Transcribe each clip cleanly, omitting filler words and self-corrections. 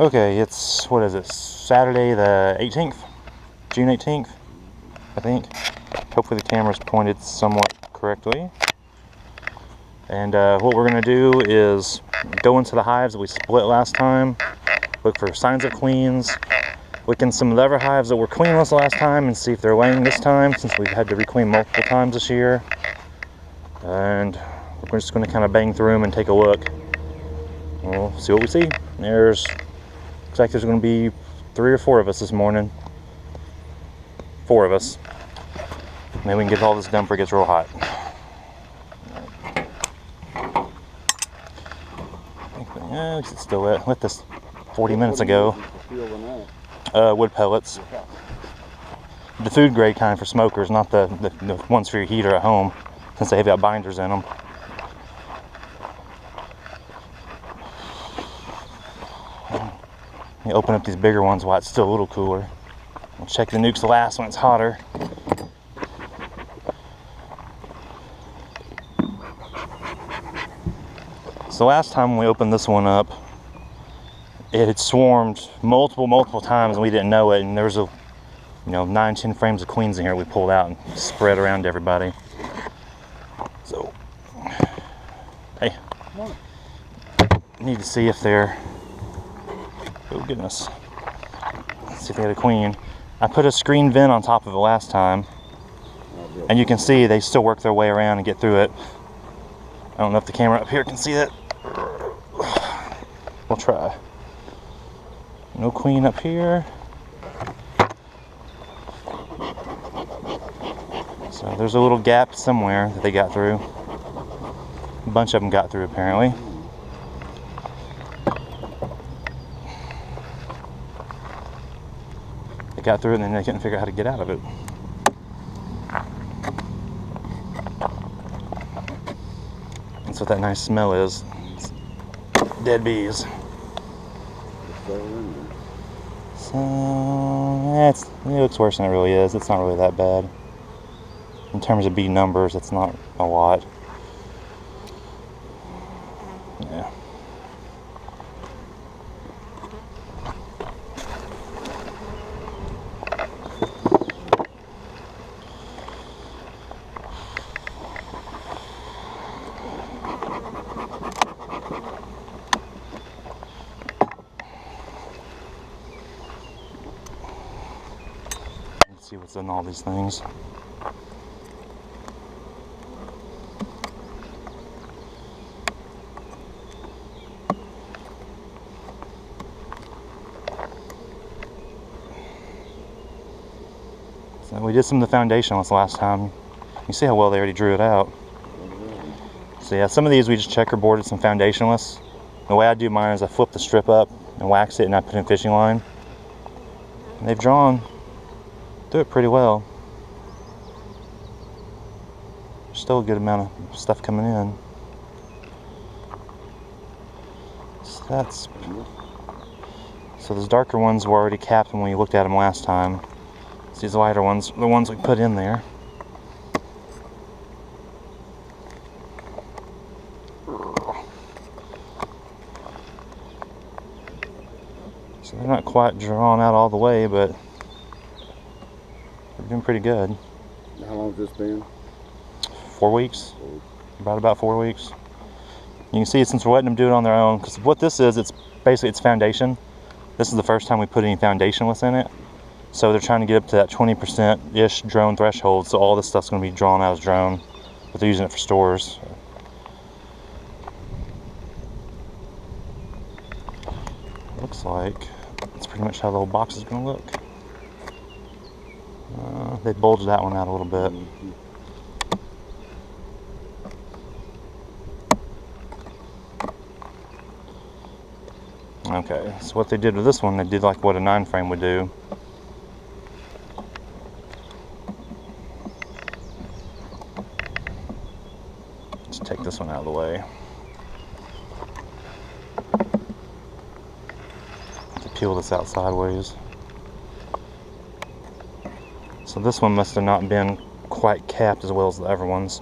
Okay, it's, what is it, Saturday the 18th? June 18th, I think. Hopefully the camera's pointed somewhat correctly. And what we're going to do is go into the hives that we split last time, look for signs of queens, look in some of the other hives that were queenless last time and see if they're laying this time, since we've had to requeen multiple times this year. And we're just going to kind of bang through them and take a look. We'll see what we see. Looks like there's going to be 3 or 4 of us this morning. 4 of us. Maybe we can get all this done before it gets real hot. Yeah, it's still wet. Lit this 40 minutes ago. Wood pellets. The food grade kind for smokers, not the ones for your heater at home, since they've got binders in them. You open up these bigger ones while it's still a little cooler. We'll check the nukes last when it's hotter. So last time when we opened this one up, it had swarmed multiple times and we didn't know it, and there was 9-10 frames of queens in here we pulled out and spread around to everybody. So, hey, need to see if they're, oh goodness, let's see if they had a queen. I put a screen vent on top of it last time, and you can see they still work their way around and get through it. I don't know if the camera up here can see that. We'll try. No queen up here. So there's a little gap somewhere that they got through. A bunch of them got through apparently. They got through it and then they couldn't figure out how to get out of it. That's what that nice smell is. It's dead bees. So it looks worse than it really is. It's not really that bad. In terms of bee numbers, it's not a lot. Yeah. Let's see what's in all these things. So we did some of the foundationless last time. You see how well they already drew it out. So yeah, some of these we just checkerboarded some foundationless. The way I do mine is I flip the strip up and wax it and I put in fishing line. And they've drawn through it pretty well. Still a good amount of stuff coming in. So those darker ones were already capped when we looked at them last time. So these lighter ones, the ones we put in there. So they're not quite drawn out all the way, but they're doing pretty good. How long has this been? 4 weeks. About 4 weeks. You can see since we're letting them do it on their own, because what this is, it's foundation. This is the first time we put any foundationless in it. So they're trying to get up to that 20%-ish drone threshold, so all this stuff's going to be drawn out as drone, but they're using it for stores. Looks like that's pretty much how the whole box is going to look. They bulged that one out a little bit. Okay, so what they did with this one, they did like what a 9 frame would do. Let's take this one out of the way. To peel this out sideways. So this one must have not been quite capped as well as the other ones.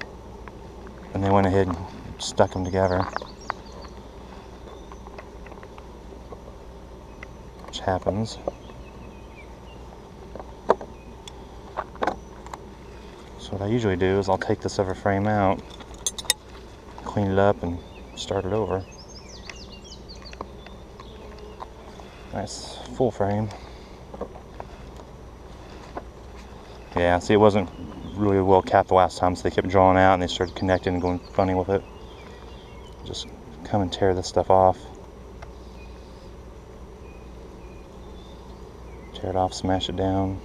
And they went ahead and stuck them together. happens. So what I usually do is I'll take this other frame out, clean it up, and start it over. Nice full frame. Yeah, see, it wasn't really well capped the last time, so they kept drawing out and they started connecting and going funny with it. Just come and tear this stuff off. Tear it off, smash it down,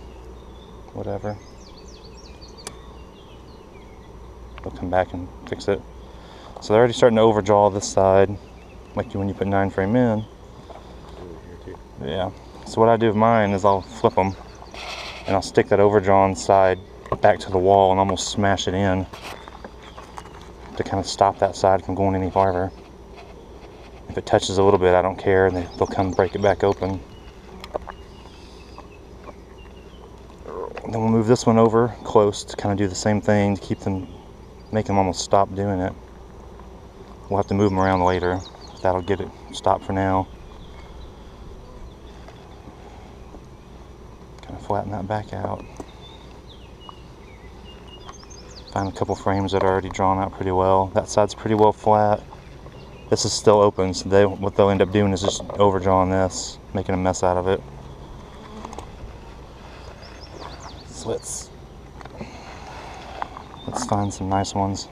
whatever. They'll come back and fix it. So they're already starting to overdraw this side, like when you put 9 frame in. Yeah. So what I do with mine is I'll flip them, and I'll stick that overdrawn side back to the wall and almost smash it in to kind of stop that side from going any farther. If it touches a little bit, I don't care, and they'll come break it back open. And then we'll move this one over close to kind of do the same thing to keep them, make them almost stop doing it. We'll have to move them around later. That'll get it stopped for now. Kind of flatten that back out. Find a couple frames that are already drawn out pretty well. That side's pretty well flat. This is still open, so what they'll end up doing is just overdrawing this, making a mess out of it. So let's find some nice ones.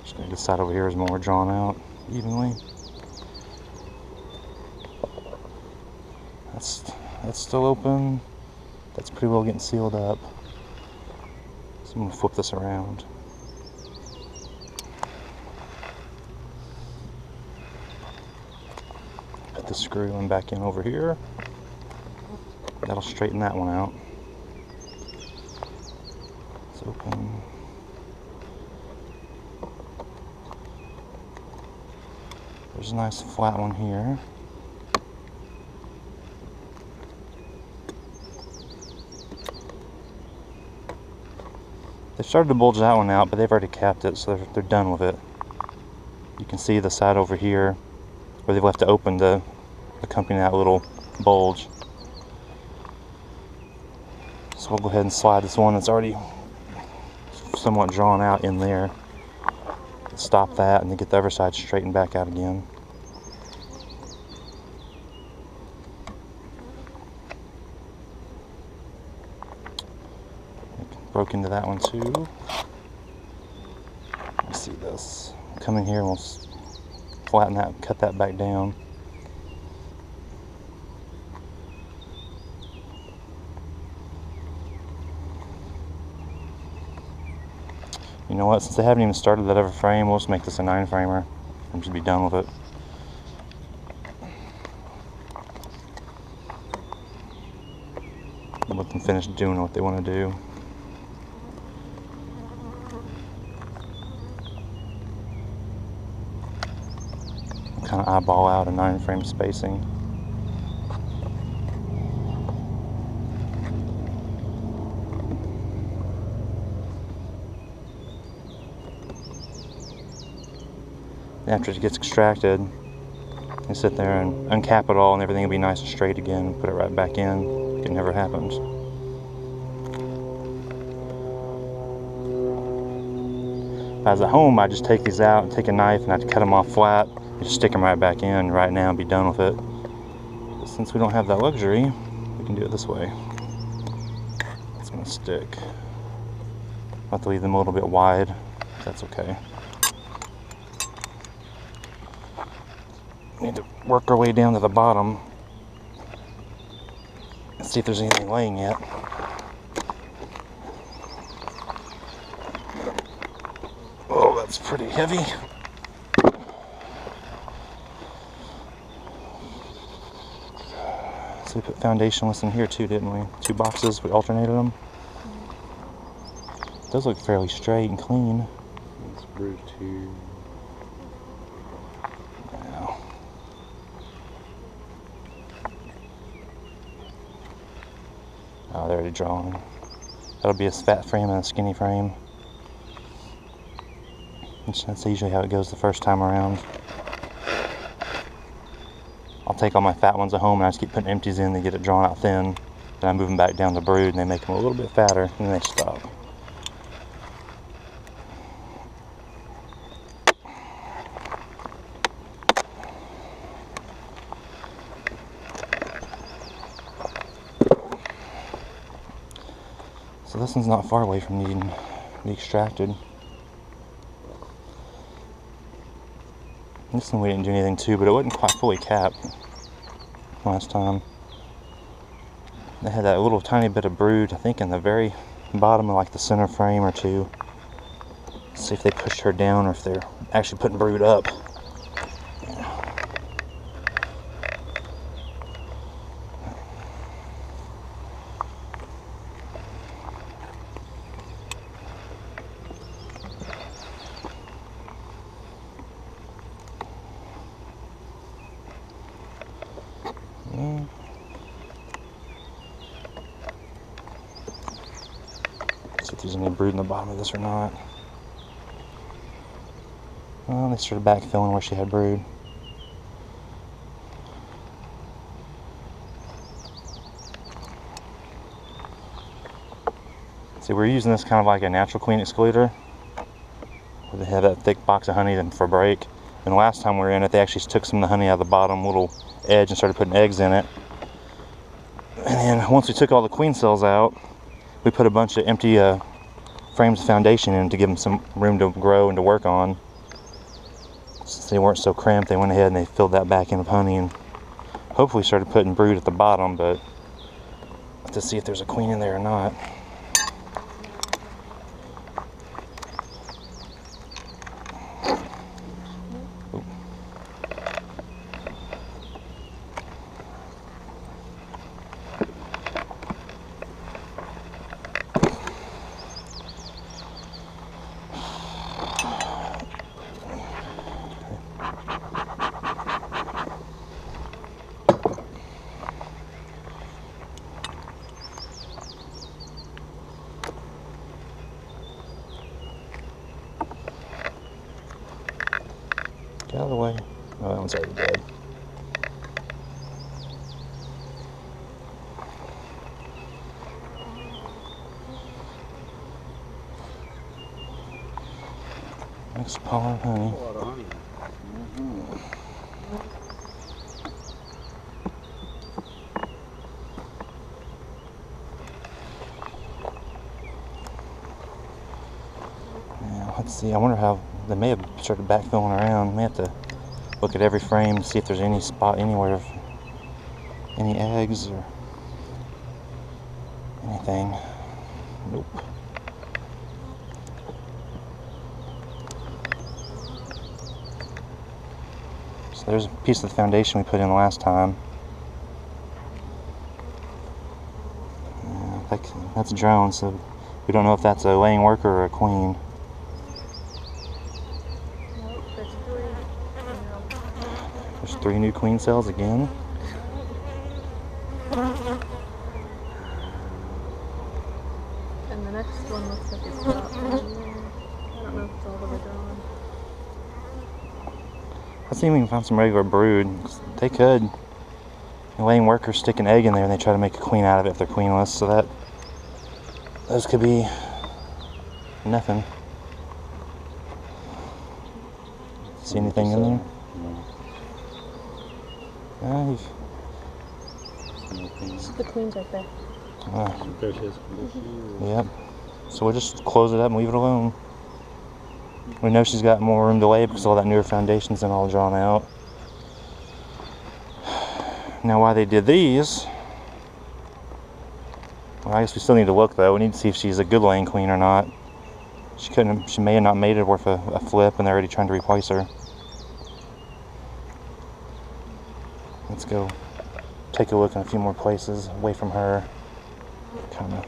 Just gonna decide over here is more drawn out evenly. That's still open. That's pretty well getting sealed up. So I'm gonna flip this around. Put the screw one back in over here. That'll straighten that one out. It's open. There's a nice flat one here. They started to bulge that one out, but they've already capped it, so they're done with it. You can see the side over here where they've left it open to accompany that little bulge. So we'll go ahead and slide this one that's already somewhat drawn out in there. Stop that and then get the other side straightened back out again. Broke into that one too. Let's see this. Come in here and we'll flatten that, cut that back down. You know what, since they haven't even started that other frame, we'll just make this a 9 framer and just be done with it. Let them finish doing what they want to do. Kind of eyeball out a 9 frame spacing. After it gets extracted, you sit there and uncap it all and everything will be nice and straight again. Put it right back in like it never happened. If I was at home, I'd just take these out and take a knife and I'd cut them off flat and just stick them right back in right now and be done with it. But since we don't have that luxury, we can do it this way. It's going to stick. I'll have to leave them a little bit wide. That's okay. Need to work our way down to the bottom and see if there's anything laying yet. Oh, that's pretty heavy. So we put foundationless in here too, didn't we? 2 boxes, we alternated them. It does look fairly straight and clean. It's bridge here. Oh, they're already drawn. That'll be a fat frame and a skinny frame. That's usually how it goes the first time around. I'll take all my fat ones at home and I just keep putting empties in to get it drawn out thin. Then I move them back down to brood and they make them a little bit fatter and then they stop. So this one's not far away from needing to be extracted. This one we didn't do anything to, but it wasn't quite fully capped last time. They had that little tiny bit of brood, I think in the very bottom of like the center frame or two. See if they pushed her down or if they're actually putting brood up. See if there's any brood in the bottom of this or not. Well, they started backfilling where she had brood. See, we're using this kind of like a natural queen excluder, where they have that thick box of honey then for break. And the last time we were in it, they actually took some of the honey out of the bottom little edge and started putting eggs in it. And then once we took all the queen cells out, we put a bunch of empty frames of foundation in to give them some room to grow and to work on. Since they weren't so cramped, they went ahead and they filled that back in with honey and hopefully started putting brood at the bottom, but to see if there's a queen in there or not. Get out of the way. Oh, that one's already dead. Next pollen of honey. A lot of honey. Yeah, let's see. I wonder how they may have started backfilling around. May have to look at every frame to see if there's any spot anywhere of any eggs or anything. Nope. So there's a piece of the foundation we put in last time. That's a drone, so we don't know if that's a laying worker or a queen. There's 3 new queen cells again. And the next one looks like it's got I don't know if it's all the way drawn. Let's see if we can find some regular brood. They could. The laying workers stick an egg in there and they try to make a queen out of it if they're queenless, so those could be nothing. See anything in there? No. The queen's right there. There's his condition. Yep. So we'll just close it up and leave it alone. We know she's got more room to lay because all that newer foundation's been all drawn out. Now why they did these, well, I guess we still need to look though. We need to see if she's a good laying queen or not. She may have not made it worth a flip and they're already trying to replace her. Let's go take a look in a few more places away from her. Kind of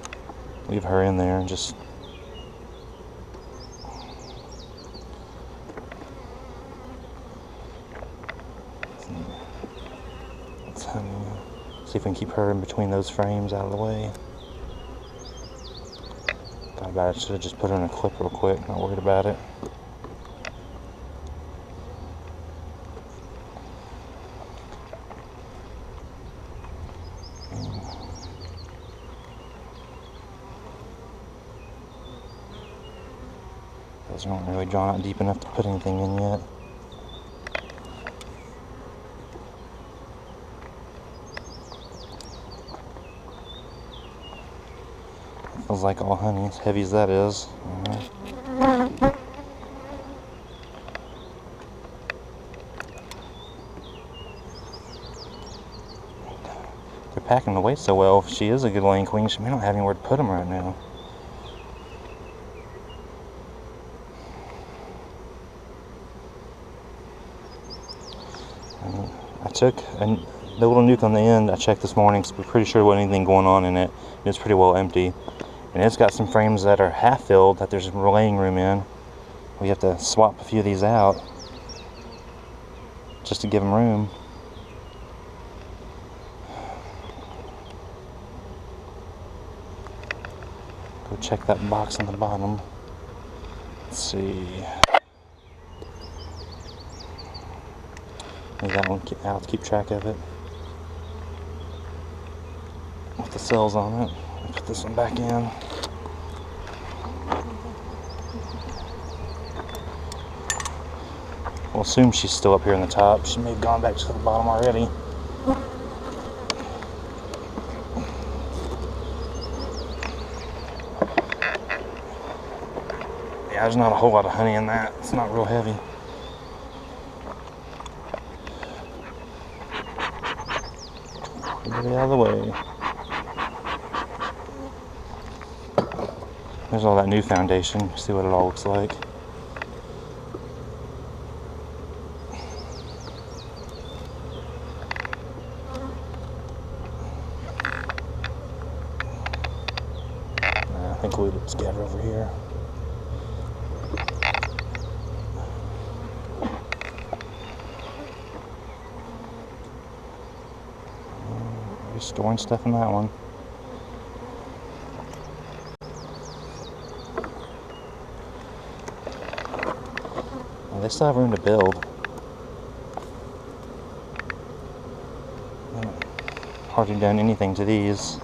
leave her in there and just see if we can keep her in between those frames out of the way. Thought about it, should have just put her in a clip real quick, not worried about it. Those aren't really drawn out deep enough to put anything in yet. Feels like all honey, as heavy as that is. They're packing the weight so well. If she is a good laying queen, she may not have anywhere to put them right now. I took the little nuke on the end. I checked this morning, so we're pretty sure there wasn't anything going on in it. It's pretty well empty. And it's got some frames that are half filled that there's laying room in. We have to swap a few of these out just to give them room. Go check that box on the bottom. Let's see. Leave that one out to keep track of it. With the cells on it. Put this one back in. We'll assume she's still up here in the top. She may have gone back to the bottom already. Yeah, there's not a whole lot of honey in that. It's not real heavy. Get it out of the way. There's all that new foundation. See what it all looks like. I think we'll scatter over here. We're storing stuff in that one. They still have room to build. Hardly done anything to these.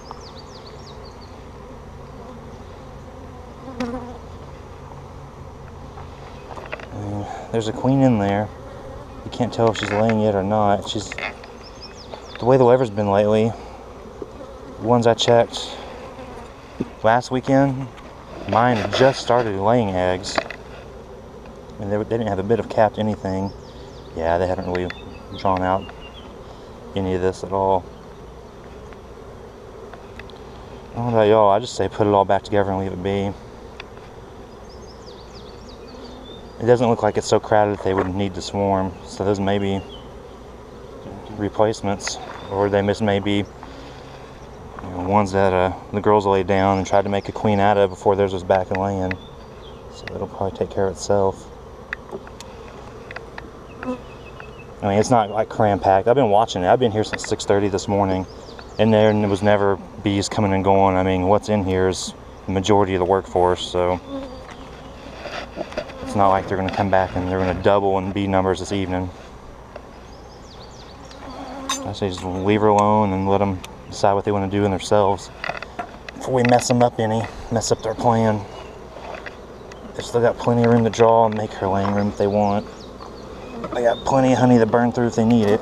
And there's a queen in there. You can't tell if she's laying yet or not. She's the way the weather's been lately. The ones I checked last weekend, mine had just started laying eggs. And they didn't have a bit of capped anything. Yeah, they haven't really drawn out any of this at all. I don't know about y'all, I just say put it all back together and leave it be. It doesn't look like it's so crowded that they wouldn't need to swarm. So those may be replacements, or they may be ones that the girls laid down and tried to make a queen out of before theirs was back and laying. So it'll probably take care of itself. I mean, it's not like cram-packed. I've been watching it. I've been here since 6:30 this morning, and there was never bees coming and going. I mean, what's in here is the majority of the workforce, so it's not like they're going to come back and they're going to double in bee numbers this evening. I say just leave her alone and let them decide what they want to do in themselves before we mess them up mess up their plan. They've still got plenty of room to draw and make her laying room if they want. They got plenty of honey to burn through if they need it.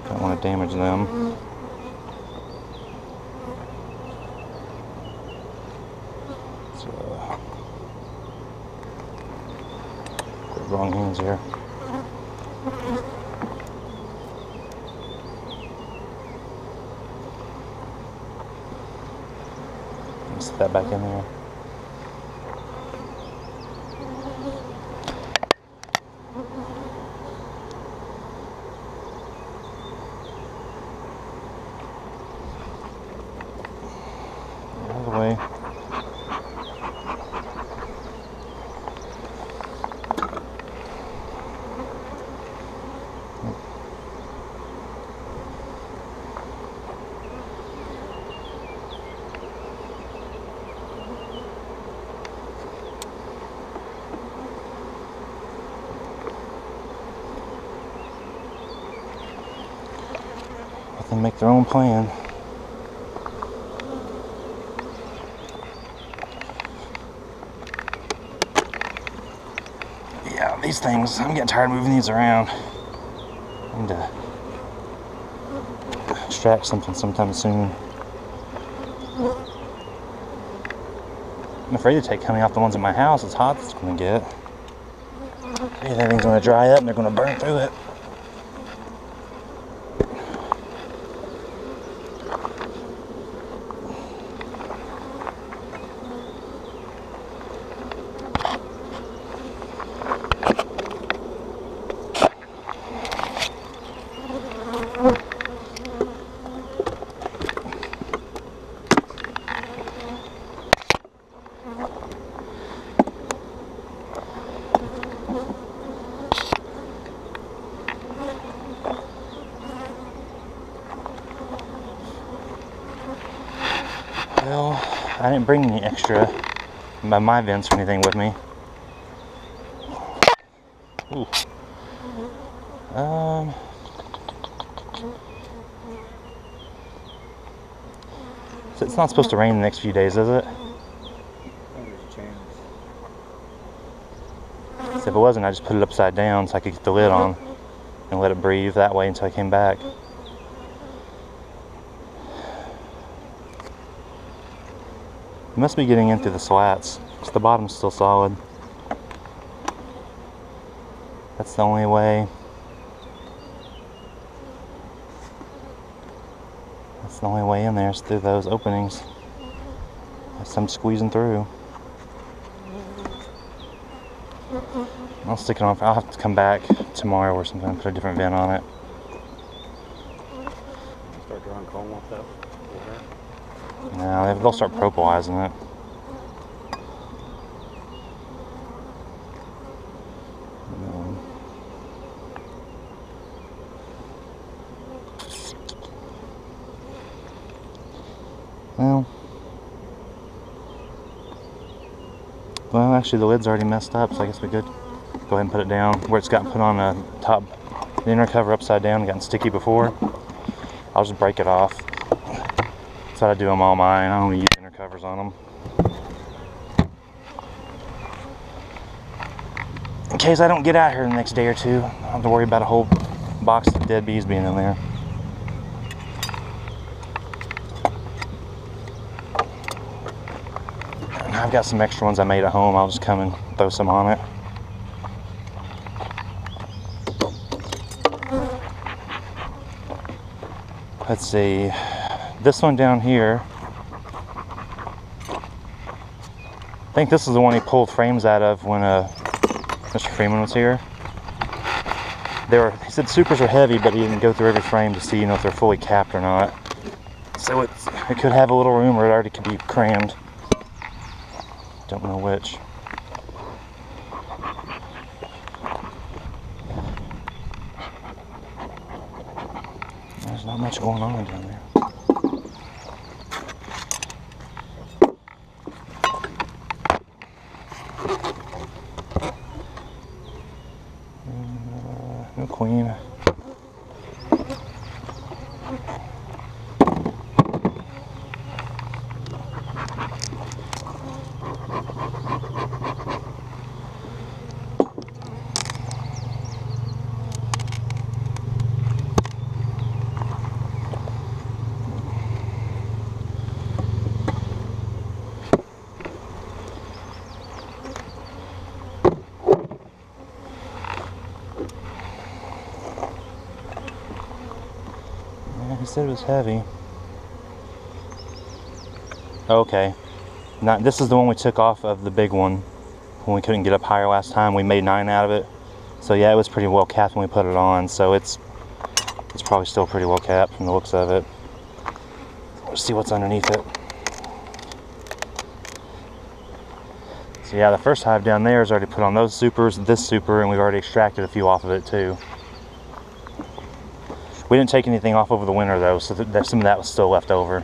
Don't want to damage them. So, put the wrong hands here. Set that back in there. Out of the way. can make their own plan. Yeah, these things, I'm getting tired of moving these around. I need to extract something sometime soon. I'm afraid to take honey off the ones in my house. It's hot it's going to get. Hey, that thing's going to dry up and they're going to burn through it. Well, I didn't bring any extra my vents or anything with me. Ooh. So it's not supposed to rain the next few days, is it? So if it wasn't, I just put it upside down so I could get the lid on and let it breathe that way until I came back. It must be getting in through the slats, because the bottom's still solid. That's the only way. That's the only way in there is through those openings. That's I'm squeezing through. I'll stick it on. I'll have to come back tomorrow or something and put a different vent on it. Start drawing comb off that water. No, they'll start propylizing it. Well, actually the lid's already messed up, so I guess we could go ahead and put it down where it's gotten put on the top, the inner cover upside down and gotten sticky before. I'll just break it off. That's what I do on all mine. I don't use inner covers on them. In case I don't get out here the next day or two, I don't have to worry about a whole box of dead bees being in there. I've got some extra ones I made at home. I'll just come and throw some on it. Let's see. This one down here, I think this is the one he pulled frames out of when Mr. Freeman was here. He said supers are heavy, but he didn't go through every frame to see, you know, if they're fully capped or not. So it could have a little room, or it already could be crammed. Don't know which. There's not much going on down there. No queen. He said it was heavy. Okay. This is the one we took off of the big one when we couldn't get up higher last time. We made 9 out of it. So yeah, it was pretty well capped when we put it on. So it's probably still pretty well capped from the looks of it. Let's see what's underneath it. So yeah, the first hive down there is already put on those supers, this super, and we've already extracted a few off of it too. We didn't take anything off over the winter though, so some of that was still left over.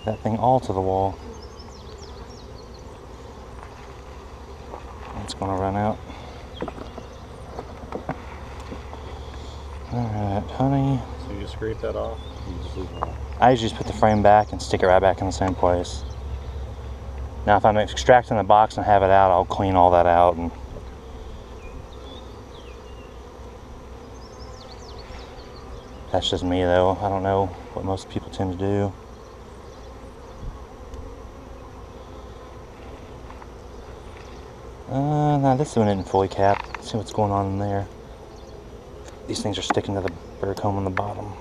that thing all to the wall. It's gonna run out. Alright, honey. So you just scrape that off? You just leave it on? I usually just put the frame back and stick it right back in the same place. Now if I'm extracting the box and have it out, I'll clean all that out. And that's just me though. I don't know what most people tend to do. Now this one isn't fully capped. Let's see what's going on in there. These things are sticking to the burr comb on the bottom.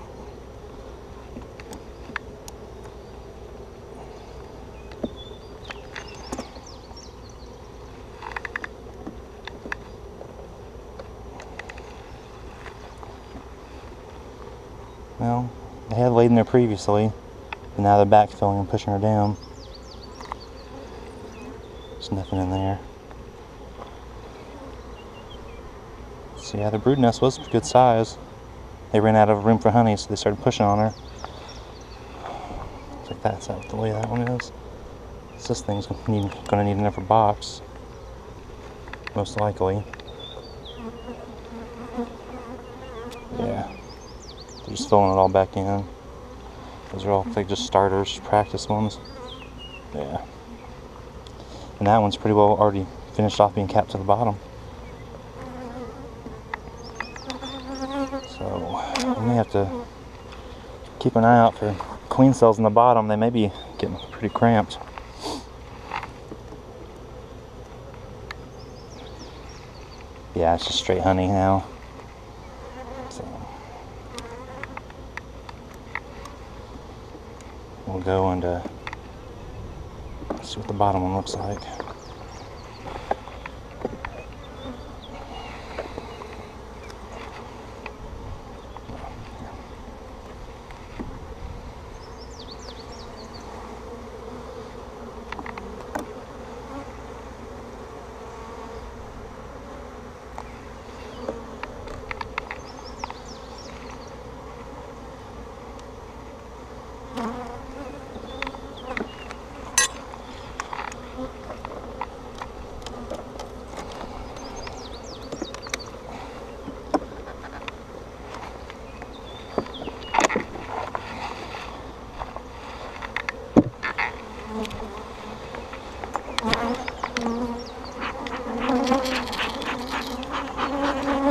Well, they had laid in there previously, but now they're backfilling and pushing her down. There's nothing in there. So yeah, the brood nest was a good size. They ran out of room for honey, so they started pushing on her. Looks like that's out the way that one is. So this thing's gonna need another box, most likely. Yeah, they're just filling it all back in. Those are all like just starters, practice ones. Yeah, and that one's pretty well already finished off being capped to the bottom. So we may have to keep an eye out for queen cells in the bottom. They may be getting pretty cramped. Yeah, it's just straight honey now. So we'll go and see what the bottom one looks like.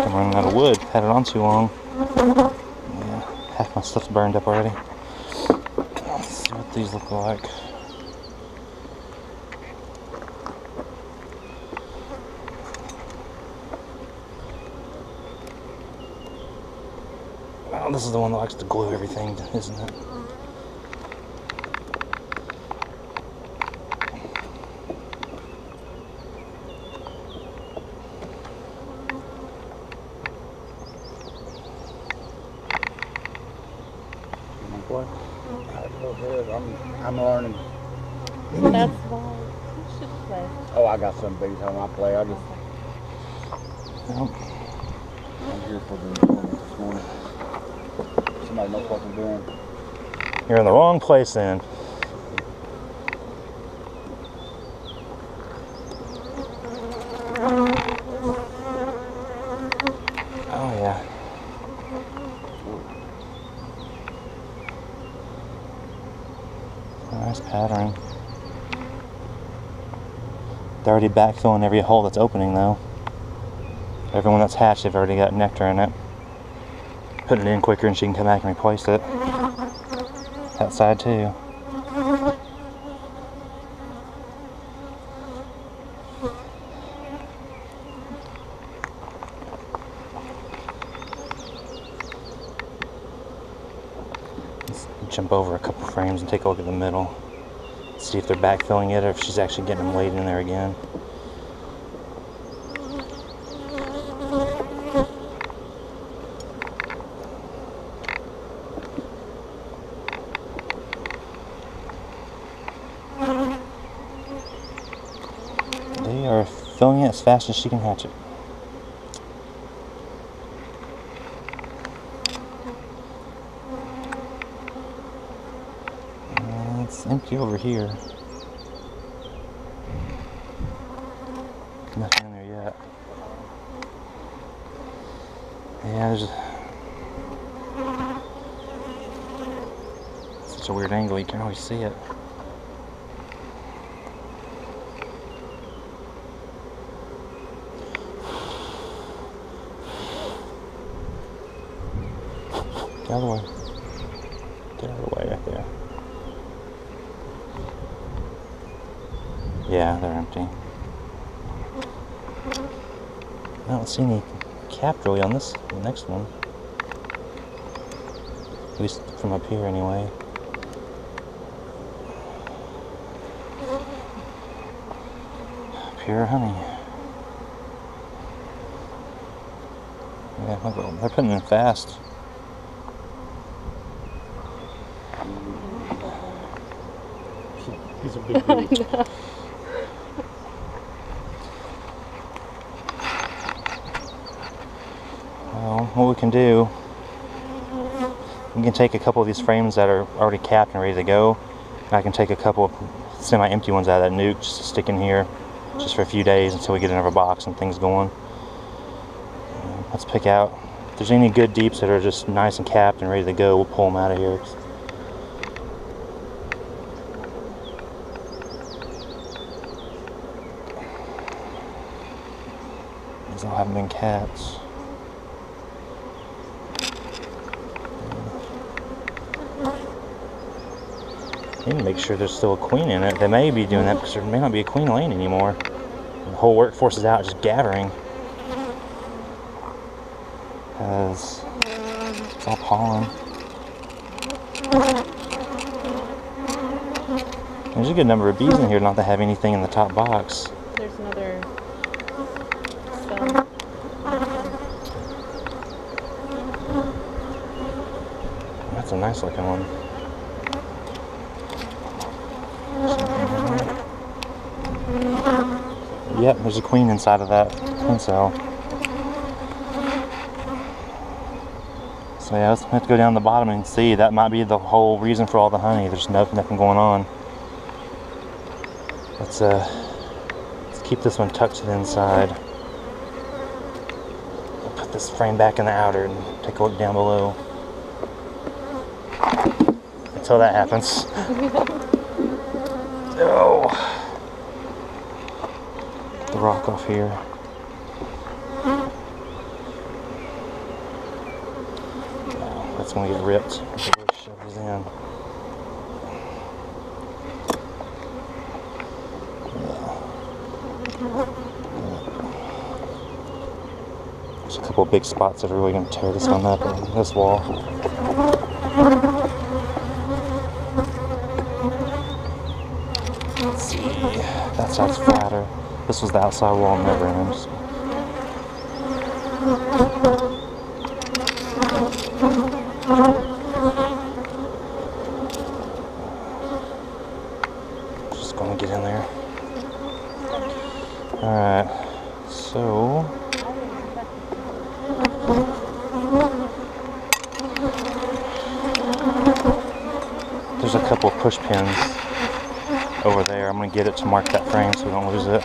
I'm running out of wood. Had it on too long. Yeah, half my stuff's burned up already. Let's see what these look like. Well, this is the one that likes to glue everything, isn't it? I'm learning. That's why you should play. Oh, I got some things how I play. I just Yep. I'm here for the this morning. Somebody knows what they're doing. You're in the wrong place then. Oh yeah. Nice pattern. They're already backfilling every hole that's opening though. Everyone that's hatched, they've already got nectar in it. Putting it in quicker and she can come back and replace it. That side too. Let's jump over a couple frames and take a look at the middle. See if they're backfilling it or if she's actually getting them laid in there again. They are filling it as fast as she can hatch it. empty over here. Nothing in there yet. Yeah, there's such a weird angle, you can't always see it. Get out of the way. Get out of the way right there. Yeah, they're empty. I don't see any cap really on this next one. At least from up here anyway. Pure honey. Yeah, they're putting in fast. He's a big dude. Well, what we can do, we can take a couple of these frames that are already capped and ready to go, and I can take a couple of semi-empty ones out of that nuke just to stick in here just for a few days until we get another box and things going. Let's pick out, if there's any good deeps that are just nice and capped and ready to go, we'll pull them out of here. These all haven't been capped. I need to make sure there's still a queen in it. They may be doing that because there may not be a queen laying anymore. The whole workforce is out just gathering. Because it's all pollen. There's a good number of bees in here not to have anything in the top box. There's another cell. That's a nice looking one. Yep, there's a queen inside of that queen cell. So yeah, let's have to go down the bottom and see. That might be the whole reason for all the honey. There's nothing going on. Let's keep this one tucked to the inside. We'll put this frame back in the outer and take a look down below. Until that happens. Oh. The rock off here. Wow, that's gonna get ripped. Shove these in. There's a couple of big spots that are really gonna tear this one up on this wall. Let's see. That side's flatter. This was the outside wall, never ends. Just gonna get in there. Alright, so there's a couple of push pins over there. I'm gonna get it to mark that frame so we don't lose it.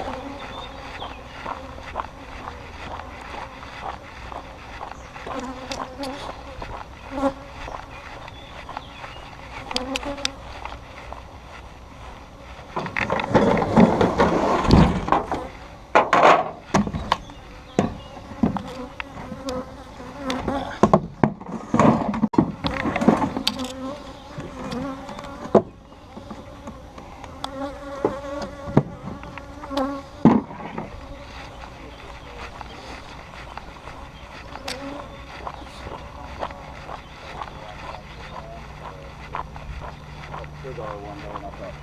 Cigar one day, and I thought,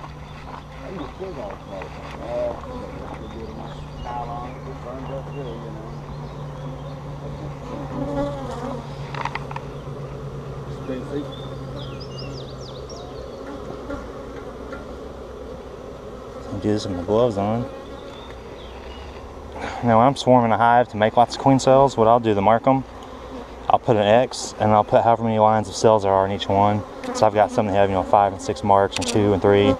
I need a cigar smoke. We'll get a nice pile on it. It burns up good, you know. Expensive. I'll do this with my gloves on. Now when I'm swarming a hive to make lots of queen cells, what I'll do to mark them I'll put an X, and I'll put however many lines of cells there are in each one. So I've got some that have, you know, 5 and 6 marks, and 2 and 3, and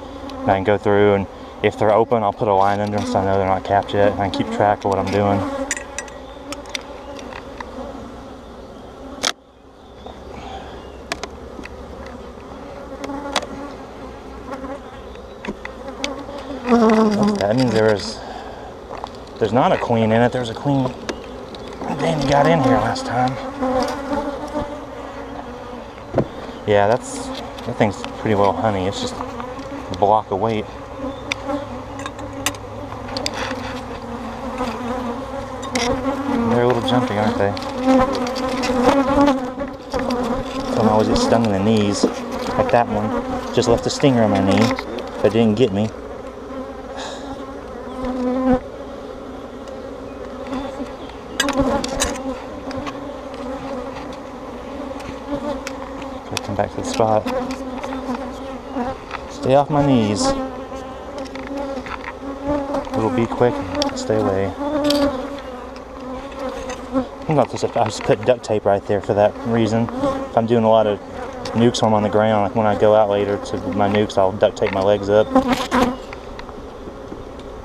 I can go through, and if they're open, I'll put a line under them so I know they're not capped yet, and I can keep track of what I'm doing. That means there's not a queen in it. There's a queen. Danny got in here last time. Yeah, that thing's pretty well honey. It's just a block of weight. They're a little jumpy, aren't they? Some always get stung in the knees, like that one. Just left a stinger on my knee, but didn't get me. Come back to the spot. Stay off my knees. It'll be quick. Stay away. I'm not just, I just put duct tape right there for that reason. If I'm doing a lot of nukes when I'm on the ground, like when I go out later to my nukes, I'll duct tape my legs up.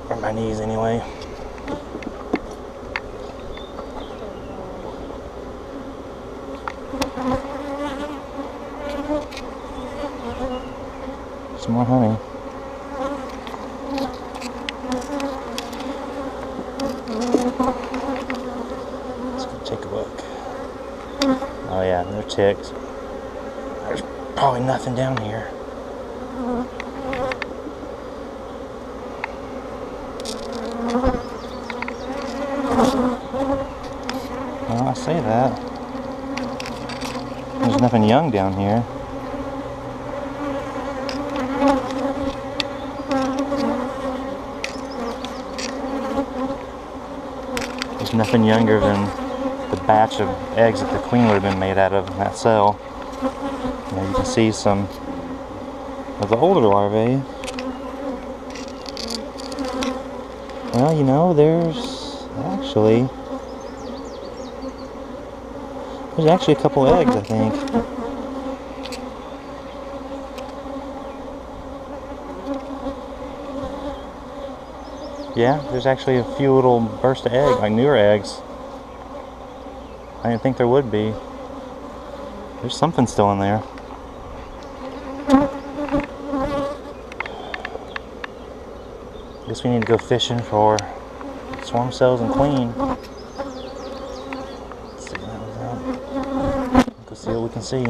Or my knees anyway. Some more honey. Let's go take a look. Oh yeah, they're ticks. There's probably nothing down here. Well, I say that. There's nothing young down here. There's nothing younger than the batch of eggs that the queen would have been made out of in that cell. You can see some of the older larvae. Well, you know, there's actually a couple eggs, I think. Yeah, there's actually a few little bursts of eggs, like newer eggs. I didn't think there would be. There's something still in there. Guess we need to go fishing for swarm cells and queen. Let's see what that was out. Go see what we can see.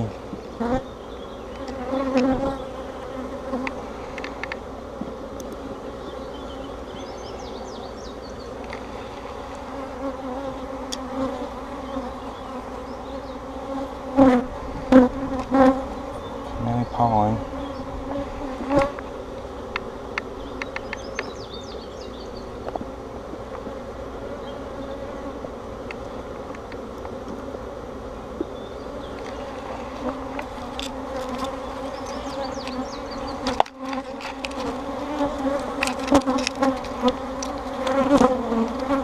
Maybe pollen.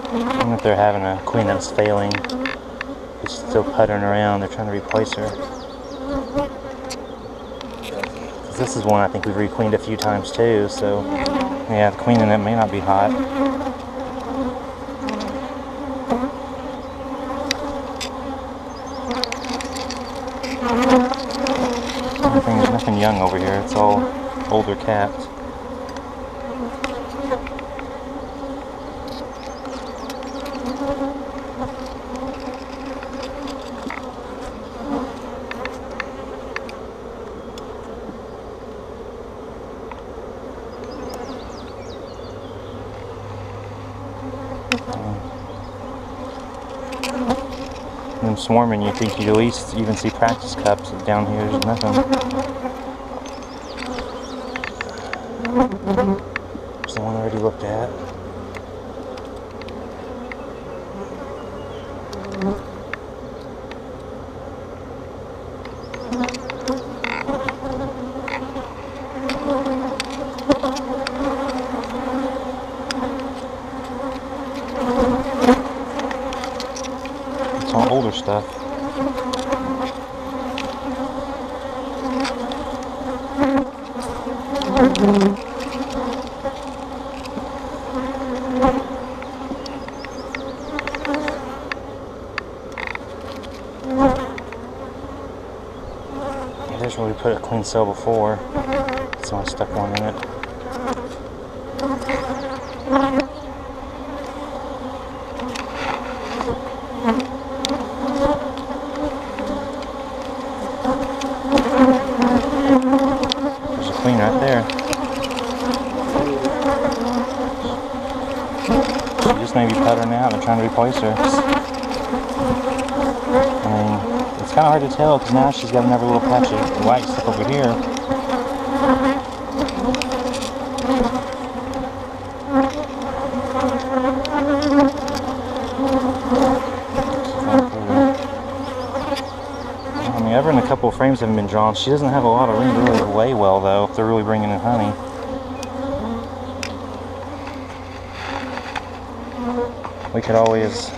I wonder if they're having a queen that's failing. She's still puttering around. They're trying to replace her. This is one I think we've requeened a few times too, so yeah, the queen in it may not be hot. There's nothing young over here, it's all older capped. Them swarming, you think you'd at least even see practice cups. Down here, there's nothing. There's the one I already looked at. It's all older stuff. There's where we put a queen cell before. So I stuck one in it. There's a queen right there. She just may be puttering out and trying to replace her. I mean, it's kind of hard to tell because now she's got another little patch of white stuff over here. I mean, ever in a couple of frames haven't been drawn. She doesn't have a lot of room to really lay well, though, if they're really bringing in honey. We could always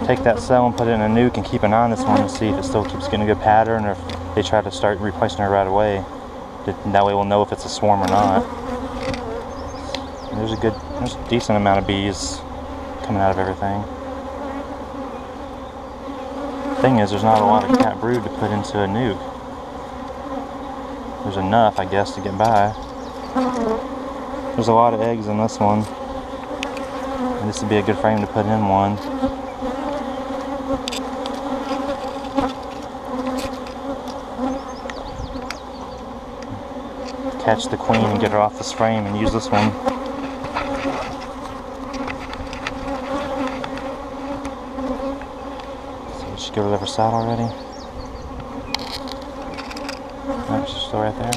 take that cell and put it in a nuke and keep an eye on this one and see if it still keeps getting a good pattern, or if they try to start replacing her right away. That way we'll know if it's a swarm or not. And there's a decent amount of bees coming out of everything. Thing is, there's not a lot of cat brood to put into a nuke. There's enough, I guess, to get by. There's a lot of eggs in this one. And this would be a good frame to put in one. Catch the queen and get her off this frame and use this one. So we should go to the other side already. No, she's still right there.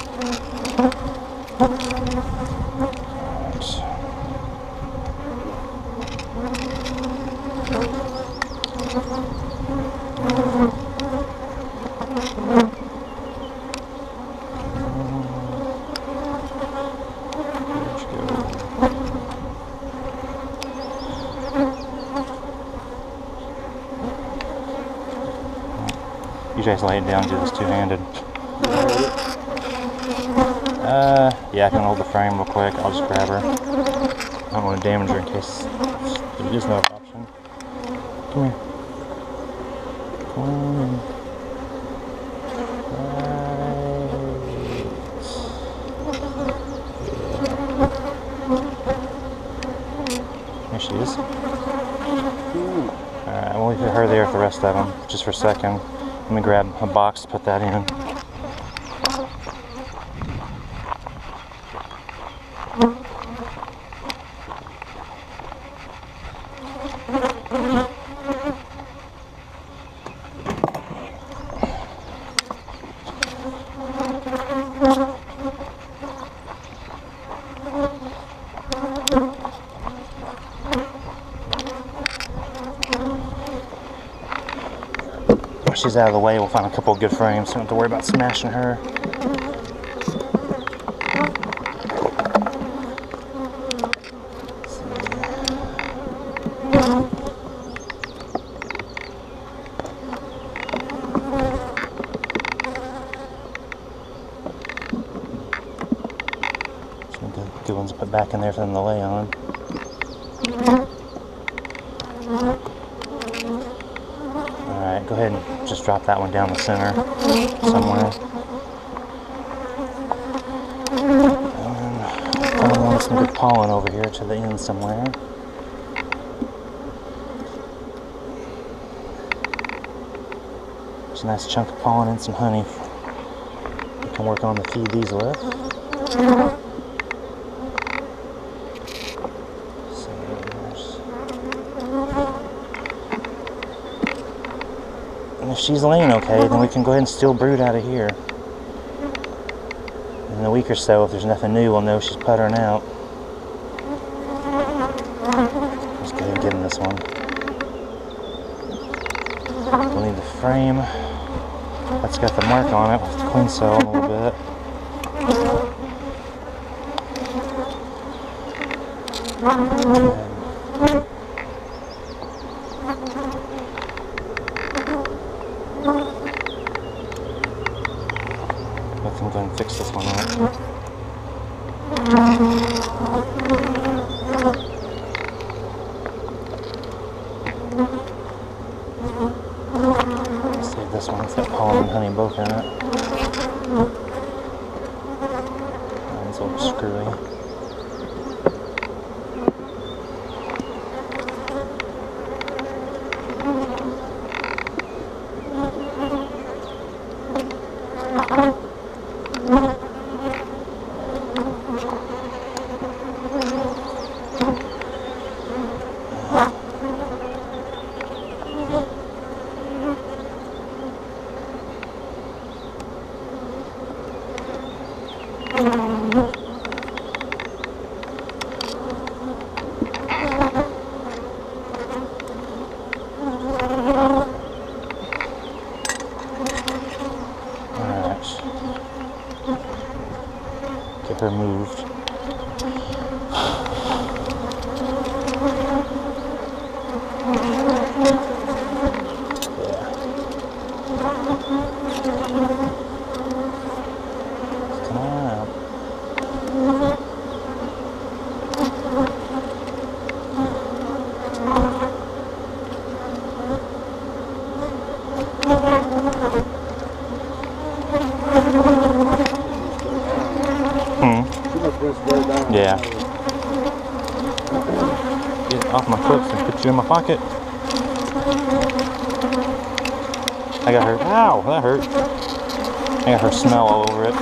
Usually I just lay it down and do this two-handed. Yeah, I can hold the frame real quick. I'll just grab her. I don't want to damage her in case there is no option. Come here. Come on. Right. There she is. Alright, we'll leave her there with the rest of them, just for a second. Let me grab a box to put that in. She's out of the way, we'll find a couple of good frames, so we don't have to worry about smashing her. Some good ones to put back in there for them to lay on. Alright, go ahead and just drop that one down the center somewhere. And find some good pollen over here to the end somewhere. There's a nice chunk of pollen and some honey we can work on to feed these with. And if she's laying okay, then we can go ahead and steal brood out of here. In a week or so, if there's nothing new, we'll know she's puttering out. Let's go ahead and get in this one. We'll need the frame. That's got the mark on it with the queen cell a little bit. mess this one up. Save this one. It's got pollen and honey both in it. It's a little screwy. Get her moved. Yeah. Come on out. Yeah. Get off my clips and put you in my pocket. I got her. Ow, that hurt. I got her smell all over it.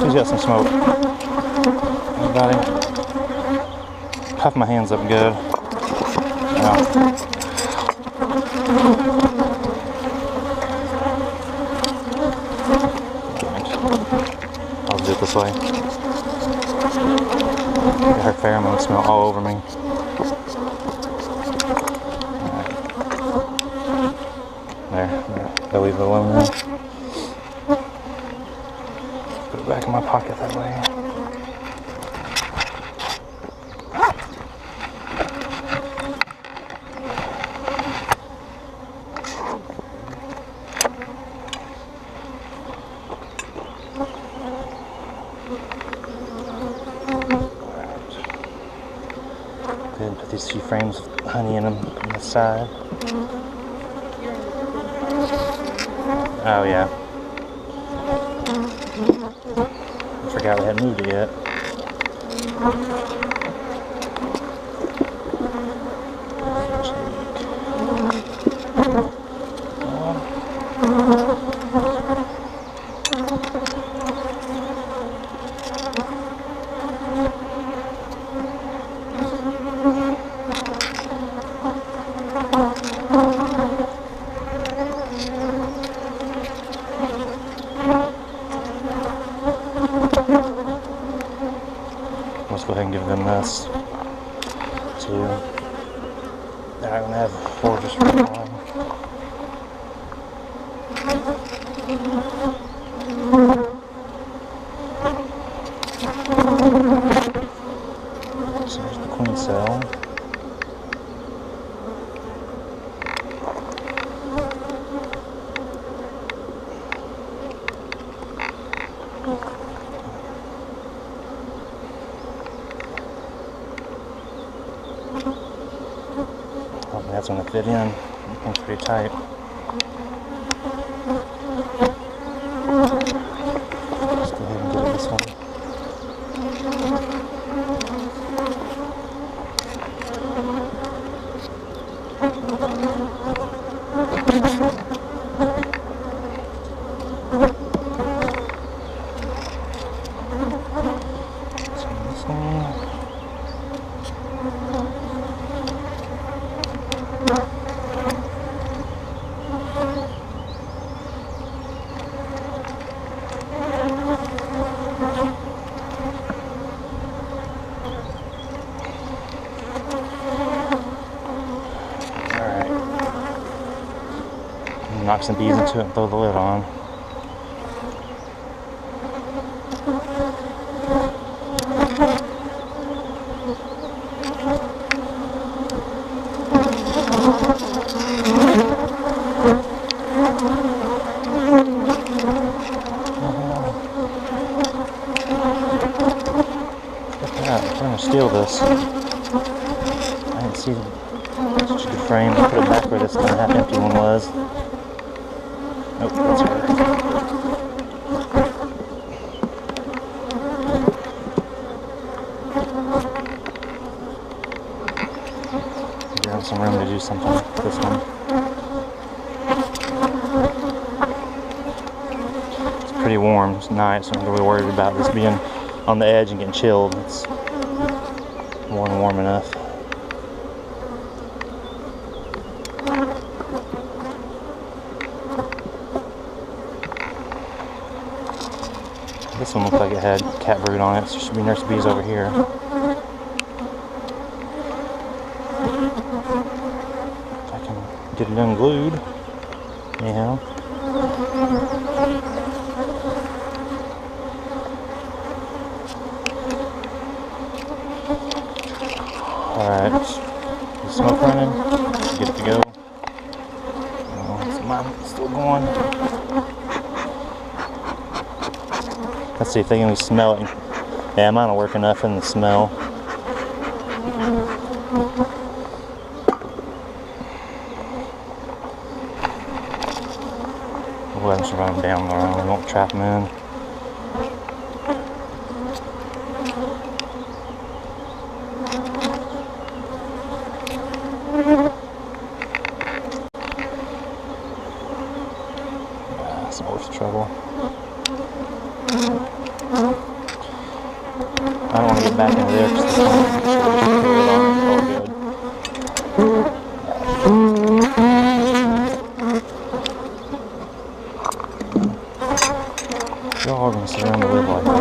She's got some smoke. Anybody? Puff my hands up good. Ow. I'll do it this way. Got her pheromone smell all over me. There. I'll leave it alone now. Put it back in my pocket that way. Good, put these few frames of honey in them on the side. Oh yeah. I forgot we hadn't moved it yet. Let's go ahead and give them this. 2. I'm gonna have 4 just right on. So there's the queen cell. Hopefully that's going to fit in. It's pretty tight. Let's go ahead and get it this one. Knock some bees into it and throw the lid on. works. I didn't see such a good frame. Put it back where this kind of half empty one was. Nope, that's her. Give him some room to do something with this one. It's pretty warm tonight, so I'm really worried about this being on the edge and getting chilled. It's more than warm enough. This one looked like it had cat brood on it, so there should be nurse bees over here. If I can get it unglued. Anyhow. Alright, is the smoke running? Get it to go. Oh, mine's still going. Let's see if they can even smell it. Yeah, mine will work enough in the smell. We'll let them survive down the road. We won't trap them in. It's worth the trouble. I don't want to get back into there because this one all good. Y'all are going to sit around and live like that.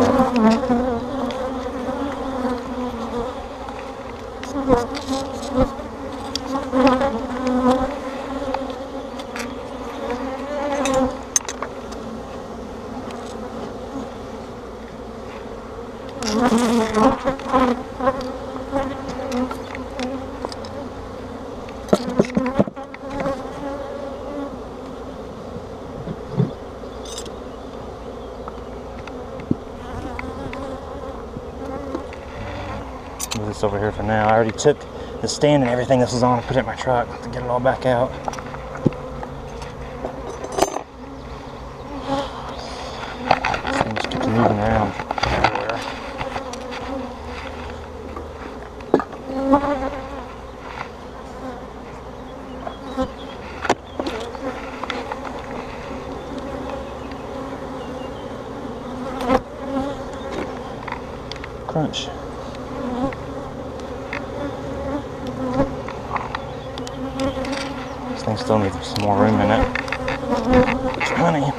Move this over here for now. I already took the stand and everything this was on and put it in my truck to get it all back out. This thing just keeps moving around everywhere. Crunch. This thing still needs some more room in it. It's honey.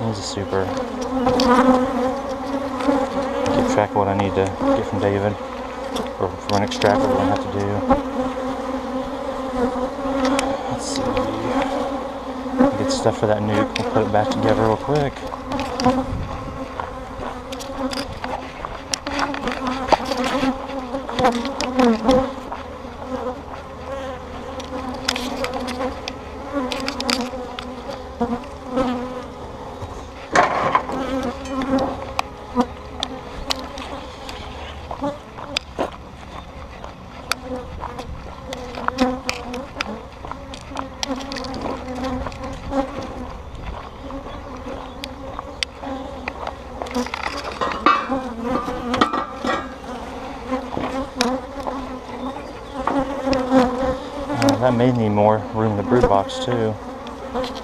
He's a super. Keep track of what I need to get from David, or from an extractor, what I have to do. Let's see. Get stuff for that nuke. We'll put it back together real quick. That may need more room in the brood box too,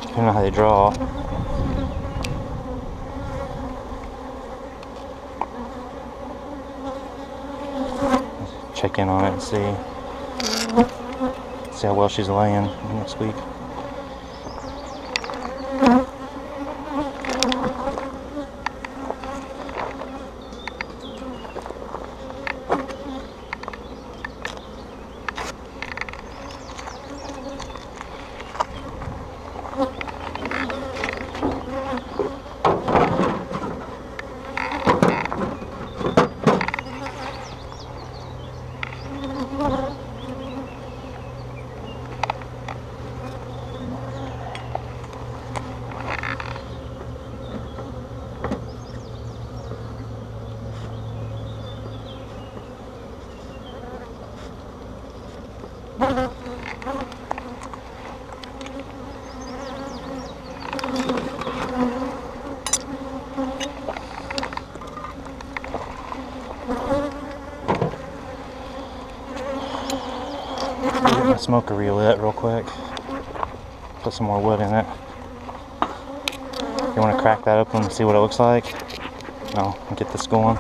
depending on how they draw. Check in on it and see how well she's laying next week. Get my smoker relit real quick. Put some more wood in it. You want to crack that open and see what it looks like? No, get this going.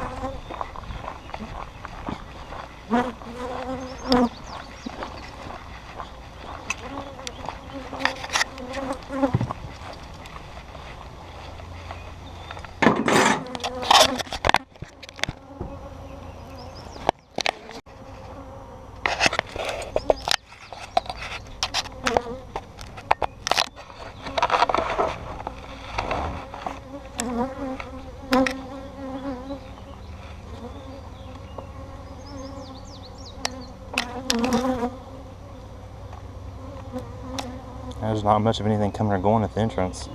There's not much of anything coming or going at the entrance.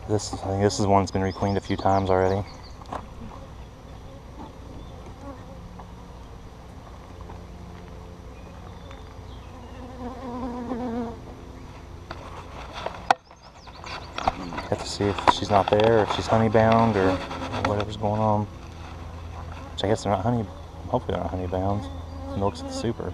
I think this is one that's been requeened a few times already. Have to see if she's not there, or if she's honey bound, or whatever's going on. Which I guess they're not honey. Hopefully they're not honey bound. Milk's the super.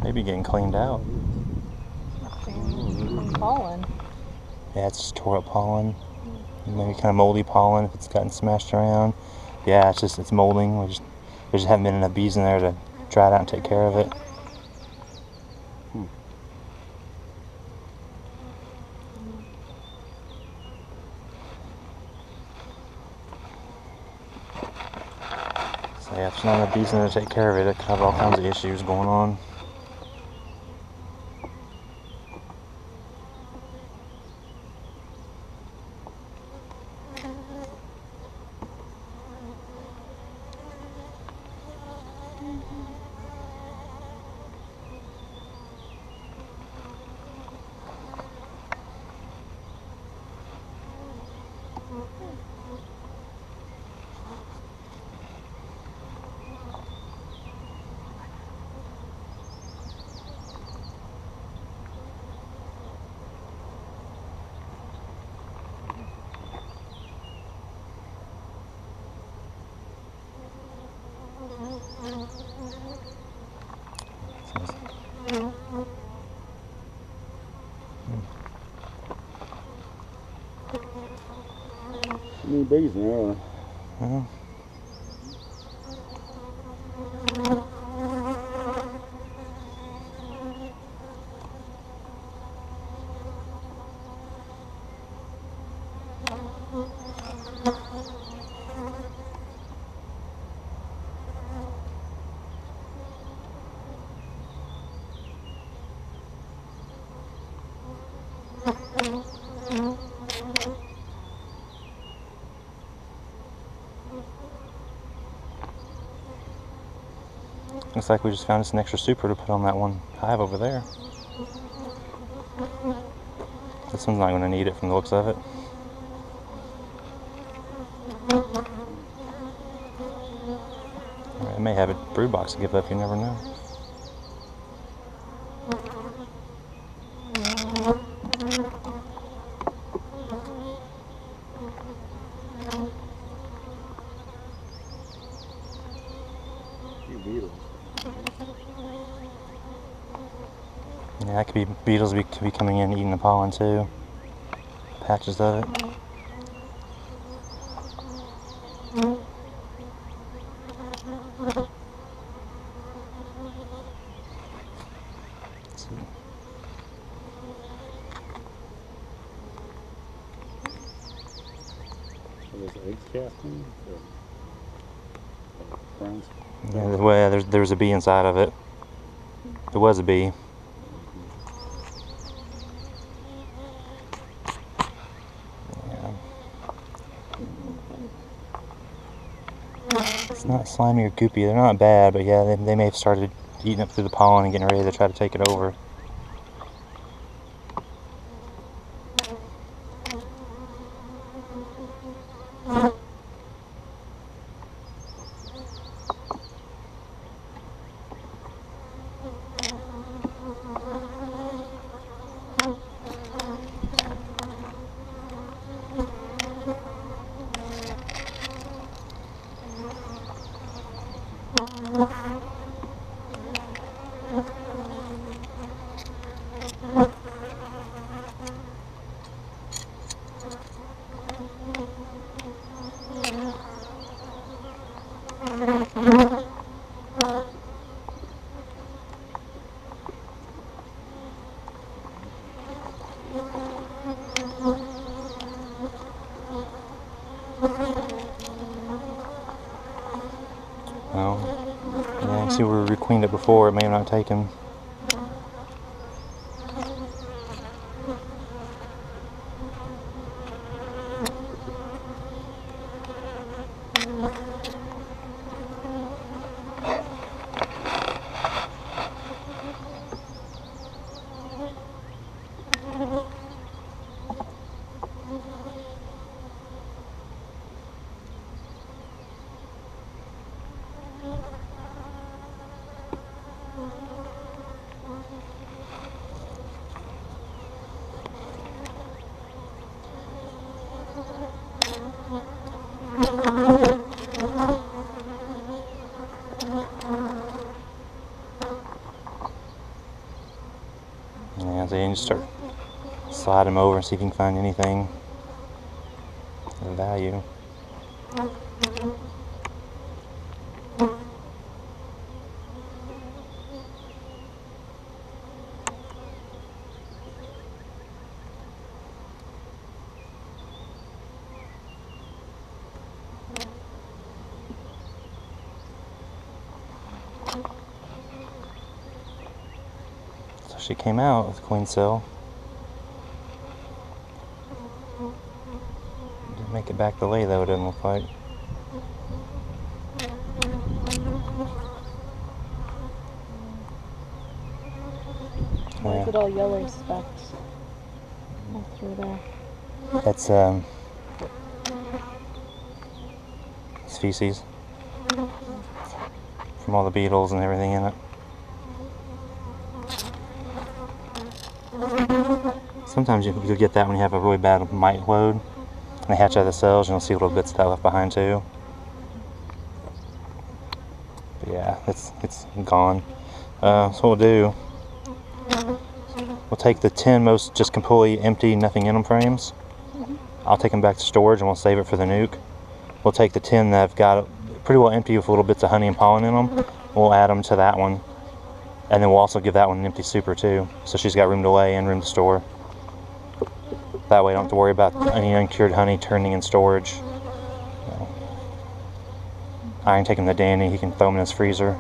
Maybe getting cleaned out. Pollen. Yeah, it's just tore up pollen. Maybe kind of moldy pollen if it's gotten smashed around. Yeah, it's molding. There just haven't been enough bees in there to dry it out and take care of it. So yeah, if there's not enough bees in there to take care of it, it could have all kinds of issues going on. any bees in there. Well, looks like we just found us an extra super to put on that one hive over there. This one's not going to need it from the looks of it. It may have a brood box to give up, you never know. Beetles. Yeah, that could be beetles could be coming in and eating the pollen too. Patches of it. Let's see. Are those eggs casting? Friends? Yeah, well, there's a bee inside of it. There was a bee. Yeah. It's not slimy or goopy. They're not bad, but yeah, they may have started eating up through the pollen and getting ready to try to take it over. Well, yeah, see where we queened it before, it may have not taken. Yeah, so you can just start slide them over and see if you can find anything of value. So she came out with queen cell. Didn't make it back to lay though, it doesn't look like. Why is it all yellow specks all through there? That's it's feces from all the beetles and everything in it. Sometimes you'll get that when you have a really bad mite load and they hatch out of the cells, and you'll see little bits of that left behind too. But yeah, it's gone. So what we'll do, we'll take the 10 most just completely empty, nothing in them frames, I'll take them back to storage and we'll save it for the nuke. We'll take the tin that I've got pretty well empty with little bits of honey and pollen in them. We'll add them to that one. And then we'll also give that one an empty super too. So she's got room to lay and room to store. That way I don't have to worry about any uncured honey turning in storage. I can take him to Danny, he can throw them in his freezer.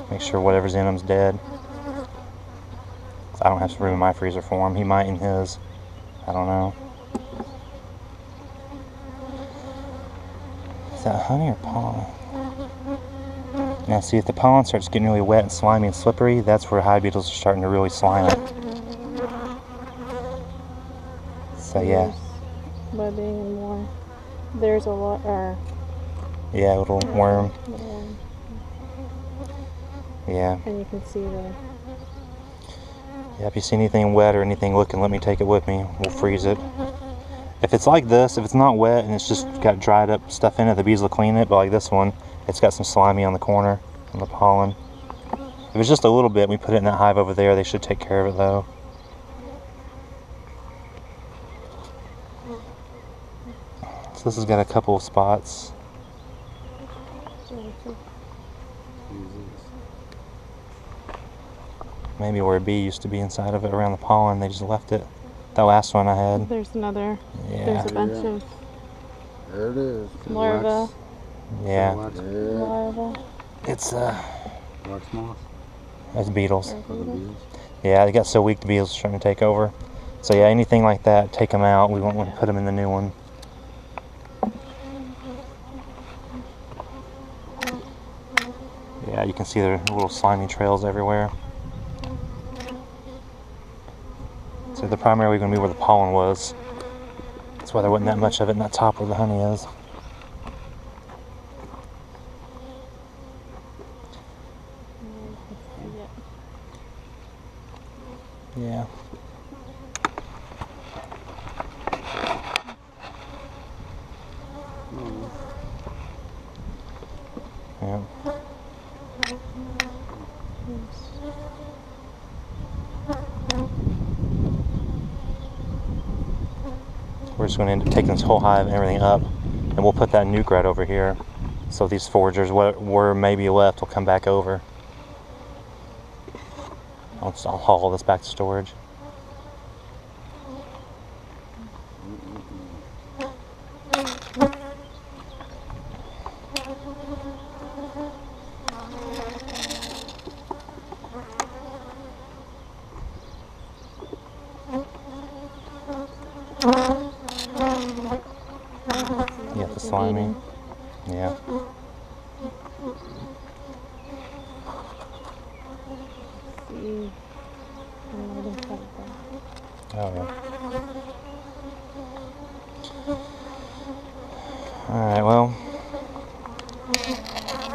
Make sure whatever's in them's dead. I don't have room in my freezer for him. He might in his. I don't know. Is that honey or pollen? Now see, if the pollen starts getting really wet and slimy and slippery, that's where hive beetles are starting to really slime it. So yeah. Webbing and more. There's a lot, Yeah, a little worm. Yeah. And you can see the... Yeah, if you see anything wet or anything looking, let me take it with me. We'll freeze it. If it's like this, if it's not wet and it's just got dried up stuff in it, the bees will clean it. But like this one, it's got some slimy on the corner, on the pollen. If it's just a little bit, we put it in that hive over there. They should take care of it though. So this has got a couple of spots. Maybe where a bee used to be inside of it around the pollen, they just left it. That last one I had. There's another. Yeah. There's a bunch of There it is. larvae. Yeah. Larvae. It's Wax moth. it's beetles. For the bees. Yeah, they got so weak the beetles are trying to take over. So yeah, anything like that, take them out. We won't want to put them in the new one. Yeah, you can see their little slimy trails everywhere. So they're primarily going to be where the pollen was. That's why there wasn't that much of it in that top where the honey is. Yeah. Yeah. We're just going to end up taking this whole hive and everything up, and we'll put that nuke right over here. So these foragers, what were maybe left, will come back over. I'll haul this back to storage. Yeah, the slimy. Yeah. Oh yeah. Alright, well,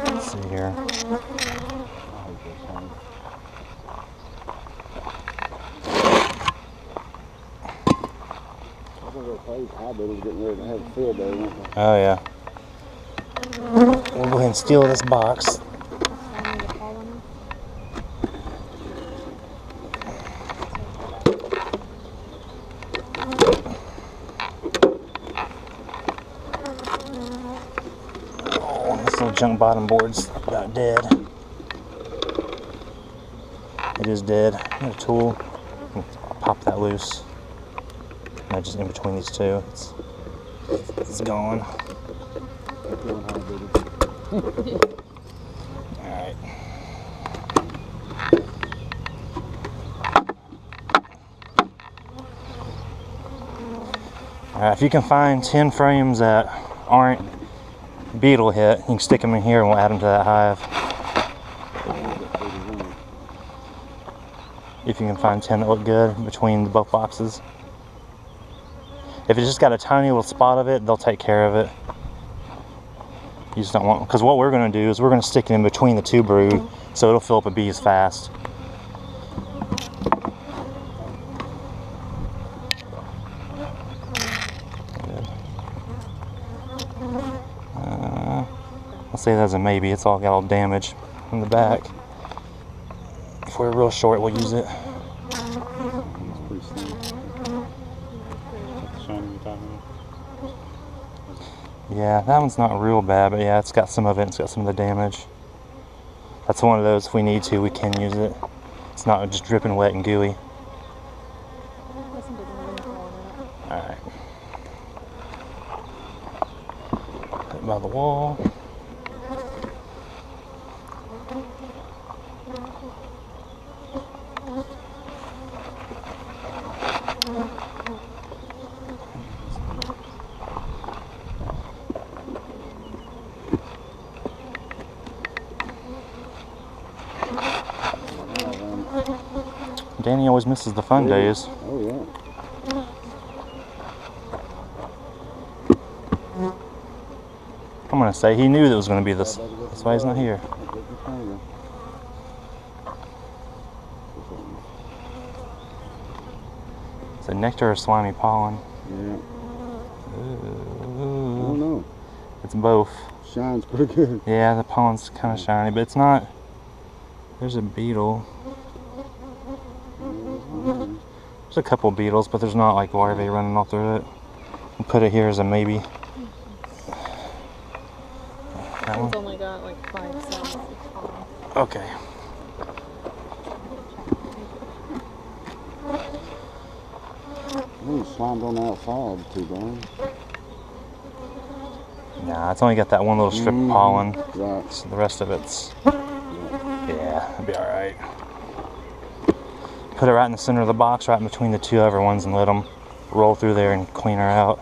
let's see here. Oh yeah. We'll go ahead and steal this box. Oh, this little junk bottom board's about dead. It is dead. I got a tool. I'll pop that loose. Not just in between these two. It's gone. Alright. Alright, if you can find 10 frames that aren't beetle hit, you can stick them in here and we'll add them to that hive. If you can find 10 that look good between both boxes. If it's just got a tiny little spot of it, they'll take care of it. You just don't want, because what we're going to do is we're going to stick it in between the two brood, so it'll fill up with bees fast. Good. I'll say that as a maybe. It's all got all damage in the back. If we're real short, we'll use it. It's pretty slim. Shiny you're talking about? Yeah, that one's not real bad, but yeah, it's got some of it. It's got some of the damage. That's one of those, if we need to, we can use it. It's not just dripping wet and gooey. Alright. Put it by the wall. Danny always misses the fun days. Oh, yeah. I'm gonna say he knew that it was gonna be this. That's why he's not here. Is it nectar or slimy pollen? Yeah. I Ooh. don't know. It's both. Shines pretty good. Yeah, the pollen's kind of shiny, but it's not. There's a beetle. There's a couple beetles, but there's not like larvae running all through it. We'll put it here as a maybe. That It's one? only got like 5 cells. Okay. Ooh, slimed on the outside too, darn. Nah, it's only got that one little strip of pollen. Right. So the rest of it's. Yeah, it'll be alright. Put it right in the center of the box, right in between the two other ones, and let them roll through there and clean her out.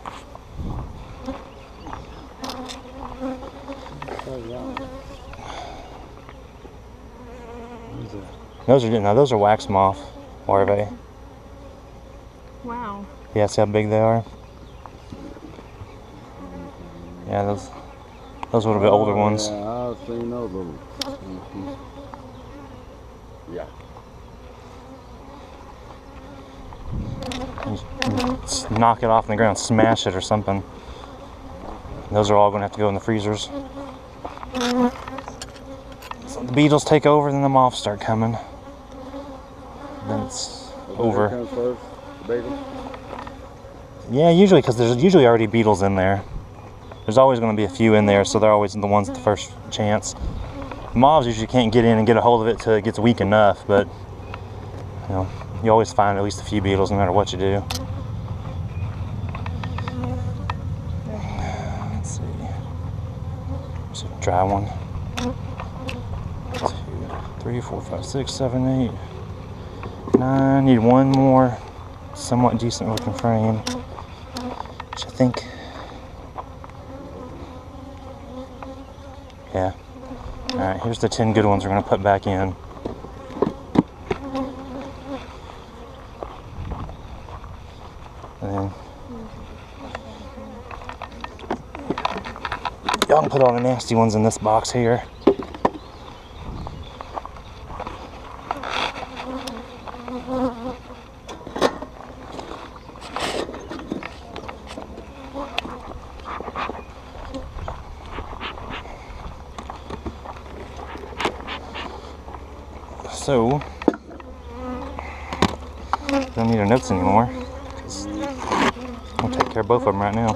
Those are wax moth larvae. Wow. Yeah, see how big they are? Yeah, those would have been older ones. Yeah, I've seen those ones. Yeah. Just knock it off on the ground, smash it or something. Those are all going to have to go in the freezers. So the beetles take over, then the moths start coming. Then it's over. Comes first, the bagel. Yeah, usually, because there's usually already beetles in there. There's always going to be a few in there, so they're always the ones at the first chance. Moths usually can't get in and get a hold of it till it gets weak enough, but you know, you always find at least a few beetles no matter what you do. Let's see. There's a dry one. 2, 3, 4, 5, 6, 7, 8, 9. Need one more somewhat decent looking frame, which I think. Yeah. Alright, here's the 10 good ones we're going to put back in. And then y'all can put all the nasty ones in this box here. So, don't need our notes anymore. We'll take care of both of them right now.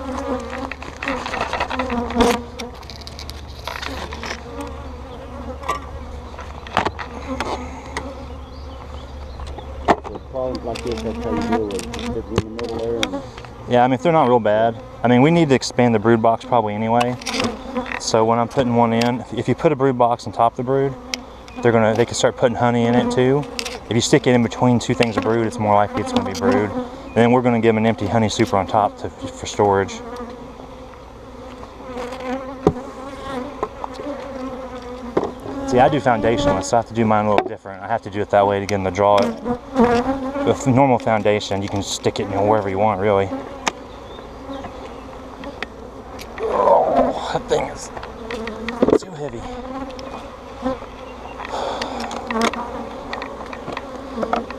With problems like this, that's how you deal with it. Stick it in the middle there. And Yeah, I mean, if they're not real bad. I mean, we need to expand the brood box probably anyway. So when I'm putting one in, if you put a brood box on top of the brood, they can start putting honey in it too. If you stick it in between two things of brood, it's more likely it's going to be brood. And then we're going to give them an empty honey super on top for storage. See, I do foundationless, so I have to do mine a little different. I have to do it that way to get them to draw it. With normal foundation, you can stick it wherever you want, really. Oh, that thing is too heavy.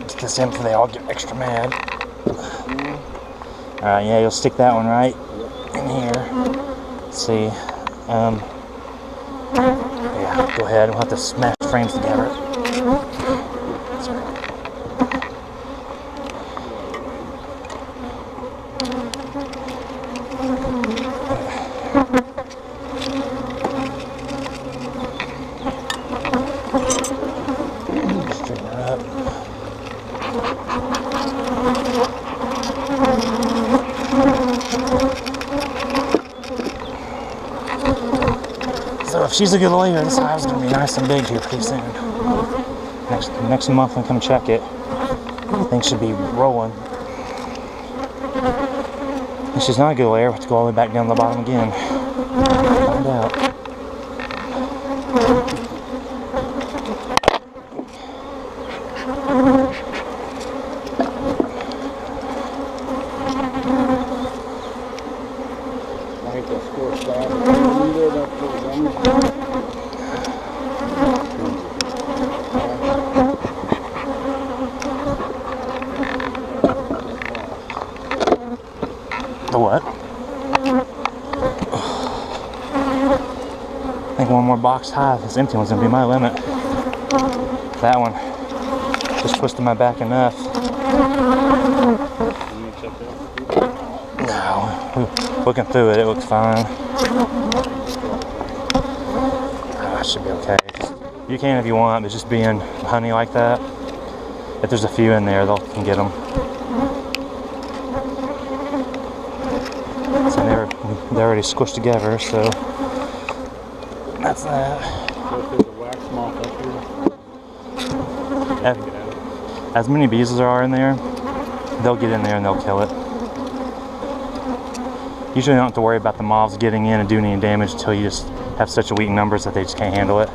Get this in before they all get extra mad. Alright, yeah, you'll stick that one right in here. Let's see. Yeah, go ahead. We'll have to smash the frames together. So if she's a good layer, this hive's gonna be nice and big here pretty soon. Next month when I come check it, things should be rolling. If she's not a good layer, we'll have to go all the way back down to the bottom again. Find out. I hate that score style. That's The what? I think one more box hive. This empty one's gonna be my limit. That one just twisted my back enough. No, looking through it, it looks fine. It should be okay. You can if you want, but just being honey like that, if there's a few in there, they can get them. So they're already squished together, so that's that. So if there's a wax moth up here, As many bees as there are in there, they'll get in there and they'll kill it. Usually you don't have to worry about the moths getting in and doing any damage until you just have such a weak numbers that they just can't handle it.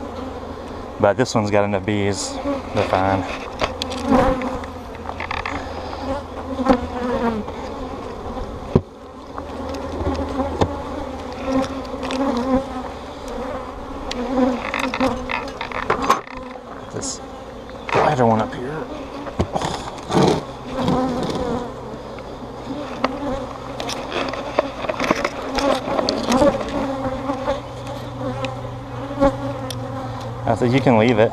But this one's got enough bees, they're fine. This lighter one up here. I said you can leave it.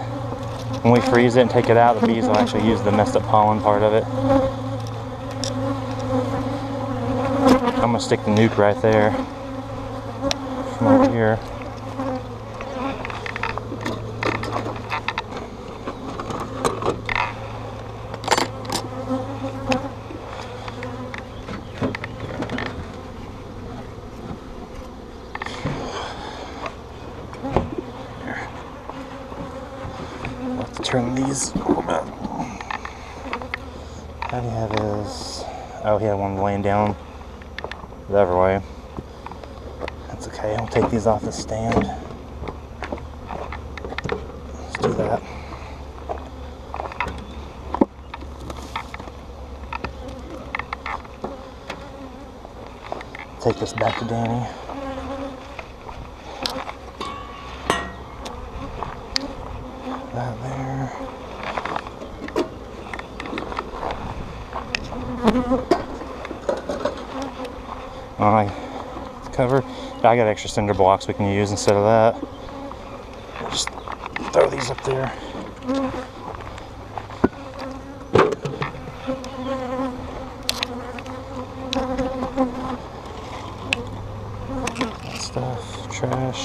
When we freeze it and take it out, the bees will actually use the messed up pollen part of it. I'm gonna stick the nuke right there from over here. Turn these a little bit. How do you have his? Oh, he had one laying down the other way. That's okay. I'll take these off the stand. Let's do that. Take this back to Danny. That there. Alright, cover. I got extra cinder blocks we can use instead of that. Just throw these up there. That stuff, trash.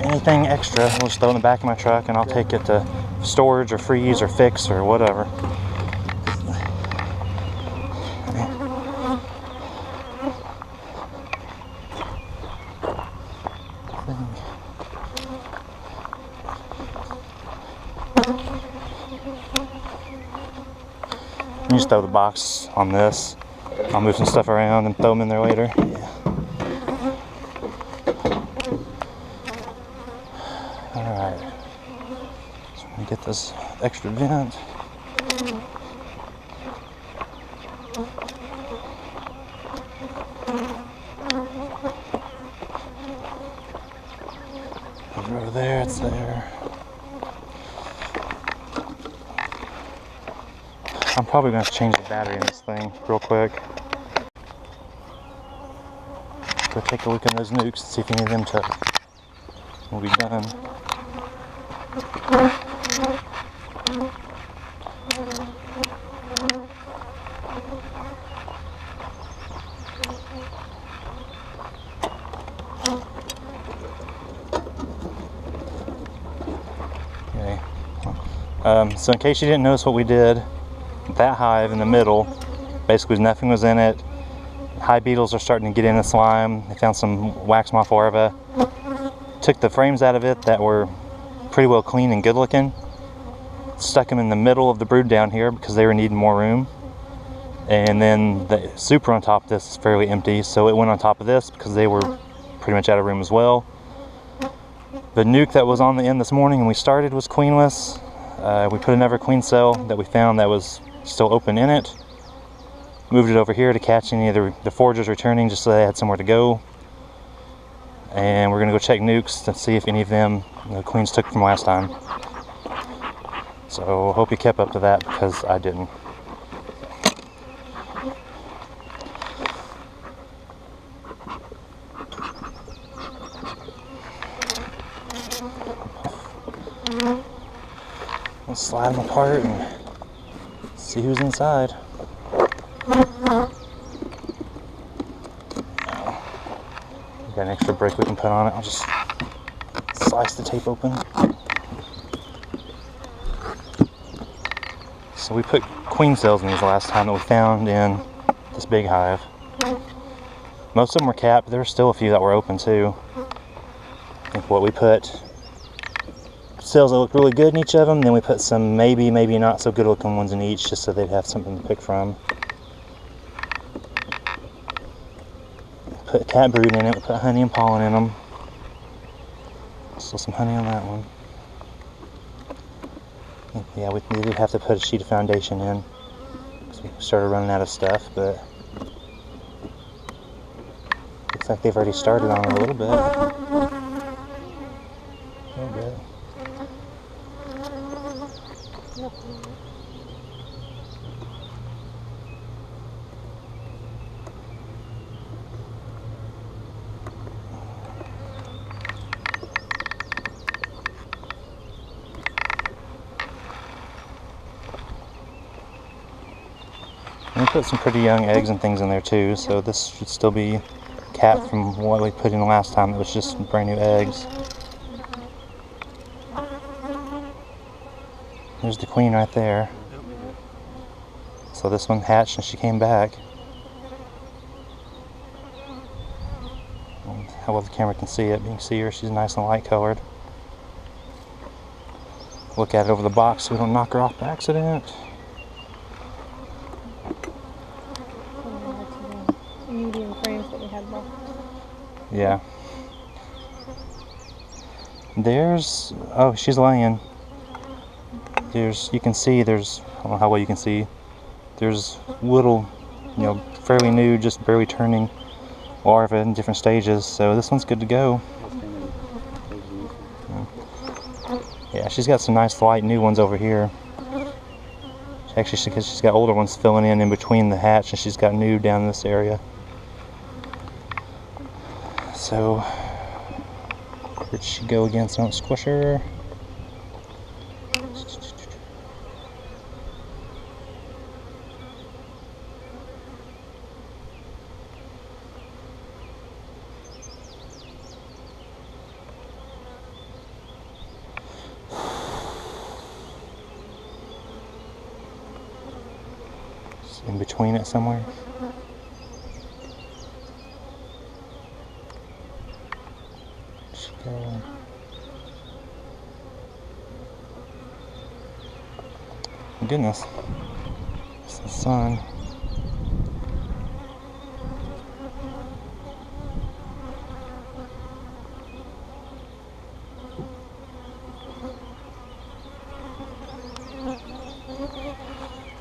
Anything extra, we'll just throw in the back of my truck and I'll take it to storage or freeze or fix or whatever. You just throw the box on this. I'll move some stuff around and throw them in there later. Yeah. Alright, so I'm going to get this extra vent. Over there, it's there. I'm probably going to change the battery in this thing real quick. Go take a look at those nukes and see if any of them took. We'll be done. Okay. So in case you didn't notice what we did, that hive in the middle, basically nothing was in it. hive beetles are starting to get in the slime. They found some wax moth larvae. Took the frames out of it that were pretty well clean and good looking. Stuck them in the middle of the brood down here because they were needing more room. And then the super on top of this is fairly empty, so it went on top of this because they were pretty much out of room as well. The nuke that was on the end this morning when we started was queenless. We put another queen cell that we found that was still open in it. Moved it over here to catch any of the foragers returning just so they had somewhere to go. And we're going to go check nukes to see if any of them the queens took from last time. So hope you kept up to that because I didn't. Let's slide them apart and see who's inside. Got an extra brick we can put on it. I'll just slice the tape open. So we put queen cells in these last time that we found in this big hive. Most of them were capped, but there were still a few that were open too. I think what we put cells that look really good in each of them, then we put some maybe not so good looking ones in each just so they'd have something to pick from. Put cat brood in it, we put honey and pollen in them. Still some honey on that one. Yeah, we did have to put a sheet of foundation in because we started running out of stuff, but looks like they've already started on it a little bit. We put some pretty young eggs and things in there too, so this should still be capped from what we put in last time. It was just brand new eggs. There's the queen right there. So this one hatched and she came back. How well the camera can see it, but you can see her, she's nice and light colored. Look at it over the box so we don't knock her off by accident. Medium frames that we had left. Yeah. There's, oh, she's laying. You can see there's, I don't know how well you can see, there's little, fairly new, just barely turning larvae in different stages, so this one's good to go. Yeah, she's got some nice light new ones over here. Actually, because she's got older ones filling in between the hatch, and she's got new down in this area. So, where'd she go again so I don't squish her? In between it somewhere. Oh goodness, it's the sun.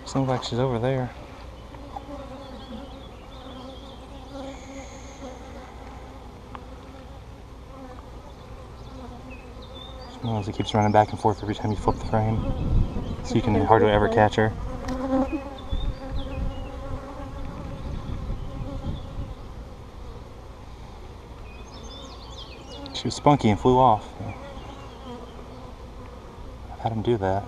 Sounds like she's over there. It keeps running back and forth every time you flip the frame, so you can hardly ever catch her. She was spunky and flew off. I've had him do that.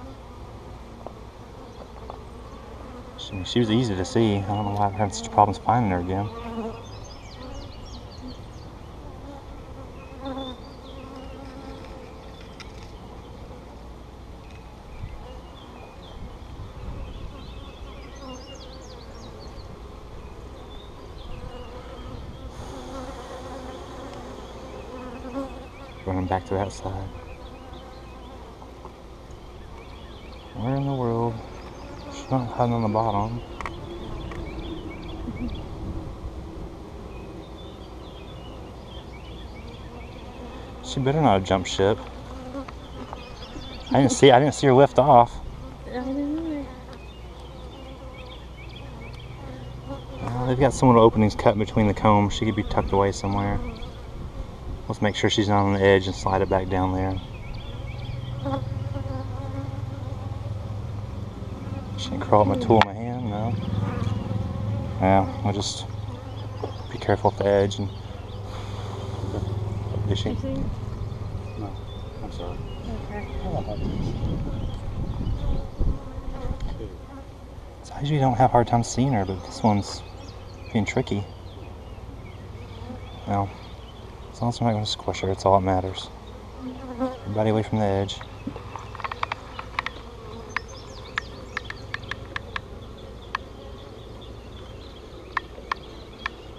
She was easy to see. I don't know why I'm having such problems finding her again. Running back to that side. Where in the world? She's not hiding on the bottom. She better not have jumped ship. I didn't see her lift off. I didn't either. Well, they've got some little openings cut between the combs. She could be tucked away somewhere. Let's make sure she's not on the edge and slide it back down there. She didn't crawl up my tool in my hand, no. Yeah, I'll just be careful at the edge. And is she? No, I'm sorry. Okay. So I usually don't have a hard time seeing her, but this one's being tricky. Well, as long as I'm not going to squish her, it's all that matters. Everybody away from the edge.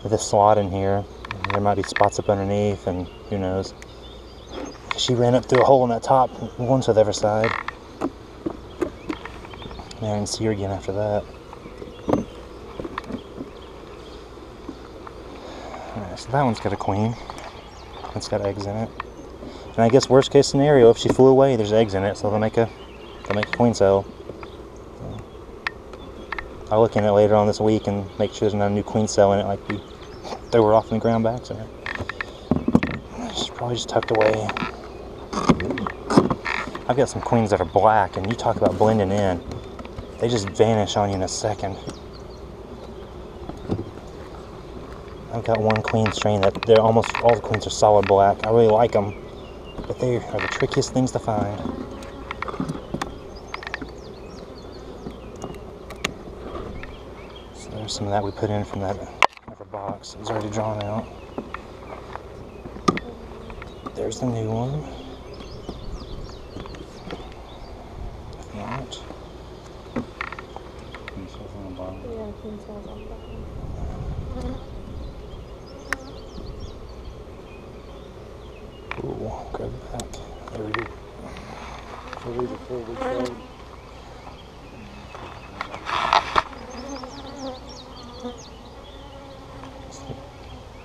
With this slot in here, there might be spots up underneath, and who knows. She ran up through a hole in that top once with every side. I didn't see her again after that. Alright, so that one's got a queen. It's got eggs in it. And I guess worst case scenario, if she flew away, there's eggs in it, so they'll make a queen cell. So I'll look in it later on this week and make sure there's not a new queen cell in it, like we throw her off in the ground back there. She's probably just tucked away. I've got some queens that are black, and you talk about blending in. They just vanish on you in a second. I've got one queen strain that they're almost all the queens are solid black. I really like them, but they are the trickiest things to find. So there's some of that we put in from that other box. It's already drawn out. There's the new one. If not, Queen cells on the bottom. Yeah, queen cells on the bottom. ooh, grab it back. There we go. So these are 4 weeks old.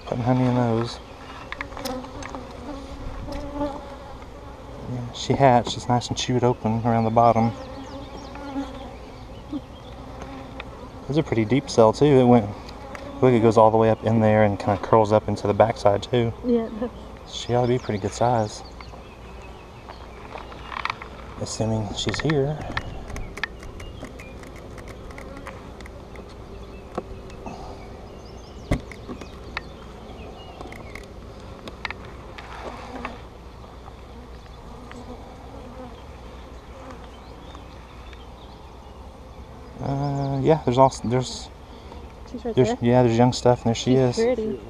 Putting honey in those. Yeah, she hatched. She's nice and chewed open around the bottom. Those are pretty deep cell too. It went, look, it goes all the way up in there and kind of curls up into the backside too. Yeah, that's She ought to be pretty good size. Assuming she's here. Yeah, there's she's right there. yeah, there's young stuff, and there she is. She's pretty.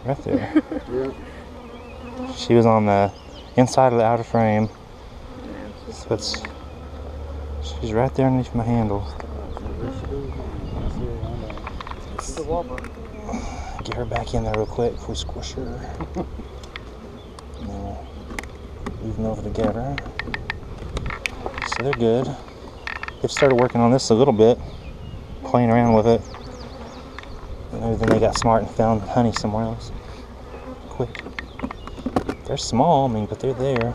Right there. Yeah. She was on the inside of the outer frame. Yeah, So she's right there underneath my handle. It's the whopper. Get her back in there real quick before we squish her. And then we'll move them over together. So they're good. They've started working on this a little bit, playing around with it. And then they got smart and found honey somewhere else. Quick. They're small, I mean, but they're there.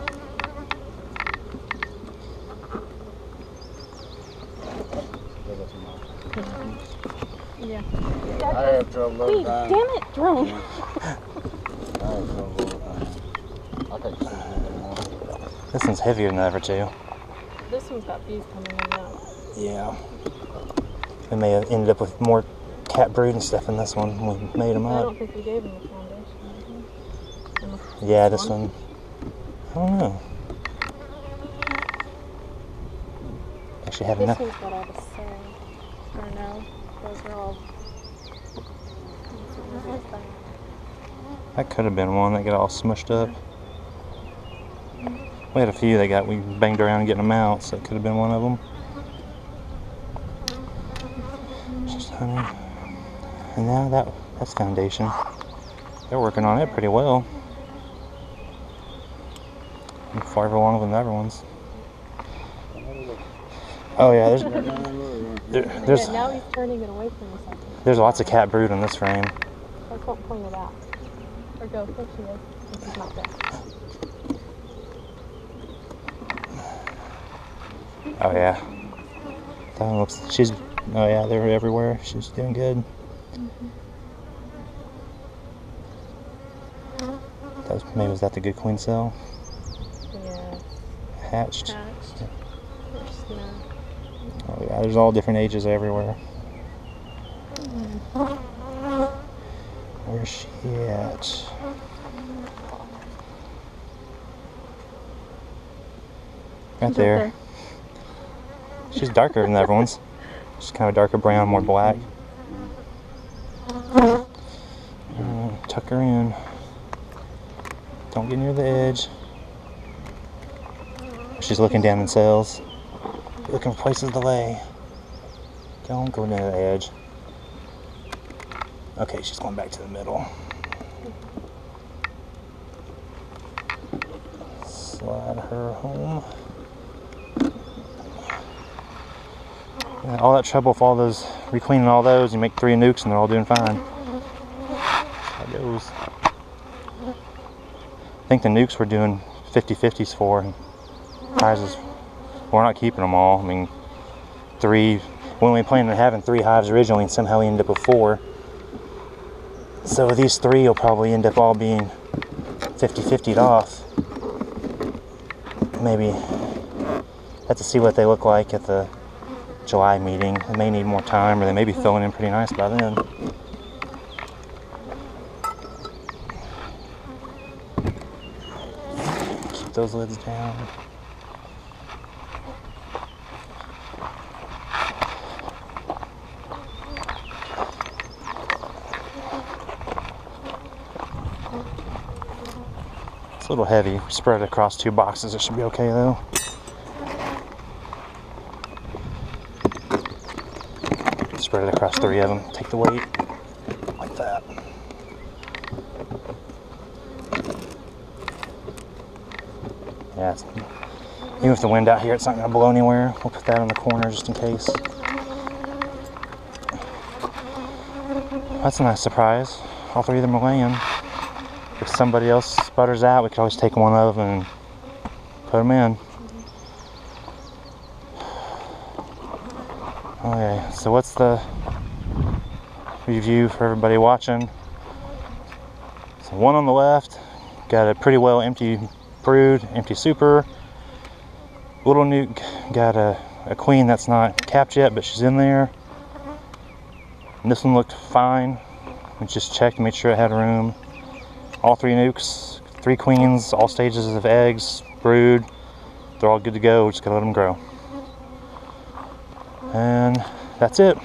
yeah. I have trouble all the Wait, time. damn it, drone. I have trouble all the time. I think she's in This one's heavier than the other two. This one's got bees coming in and out. Yeah. We may have ended up with more cat brood and stuff in this one when we made them I up. don't think we gave him the foundation. Yeah, this one. I don't know. Actually, have This enough. one's got all the cells. Or no, those are all. That could have been one that got all smushed up. We had a few we banged around getting them out, so it could have been one of them. Just honey. And now that's foundation. They're working on it pretty well. I'm farther along than the other ones. Oh yeah, there's Yeah, now he's turning it away from us. there's lots of cat brood in this frame. I won't point it out. Or go, there she is. This is not there. Oh yeah. That one looks. She's. Oh yeah, they're everywhere. She's doing good. Maybe was that the good queen cell? Yeah. Hatched. Hatched. There's no. Oh yeah, there's all different ages everywhere. Where's she at? Right there. She's darker than the other ones. She's kind of darker brown, more black. Tuck her in. Don't get near the edge. She's looking down in cells. Looking for places to lay. Don't go near the edge. Okay, she's going back to the middle. Slide her home. And all that trouble for all those, recleaning all those, you make 3 nukes and they're all doing fine. That goes. I think the nukes we're doing 50-50s for, and prizes. We're not keeping them all. I mean, 3. We only planned on having 3 hives originally, and somehow we ended up with 4. So these 3 will probably end up all being 50-50'd off. Maybe have to see what they look like at the July meeting. They may need more time, or they may be filling in pretty nice by then. Keep those lids down. It's a little heavy. Spread it across 2 boxes. It should be okay though. Spread it across 3 of them. Take the weight like that. Yeah, even with the wind out here, it's not going to blow anywhere. We'll put that in the corner just in case. That's a nice surprise. All 3 of them are laying. If somebody else sputters out, we could always take one of them and put them in. Okay, so what's the review for everybody watching? So one on the left, got a pretty well empty brood, empty super. Little nuke got a queen that's not capped yet, but she's in there. And this one looked fine. We just checked and made sure it had room. All 3 nukes, 3 queens, all stages of eggs, brood. They're all good to go. We just gotta let them grow. And that's it.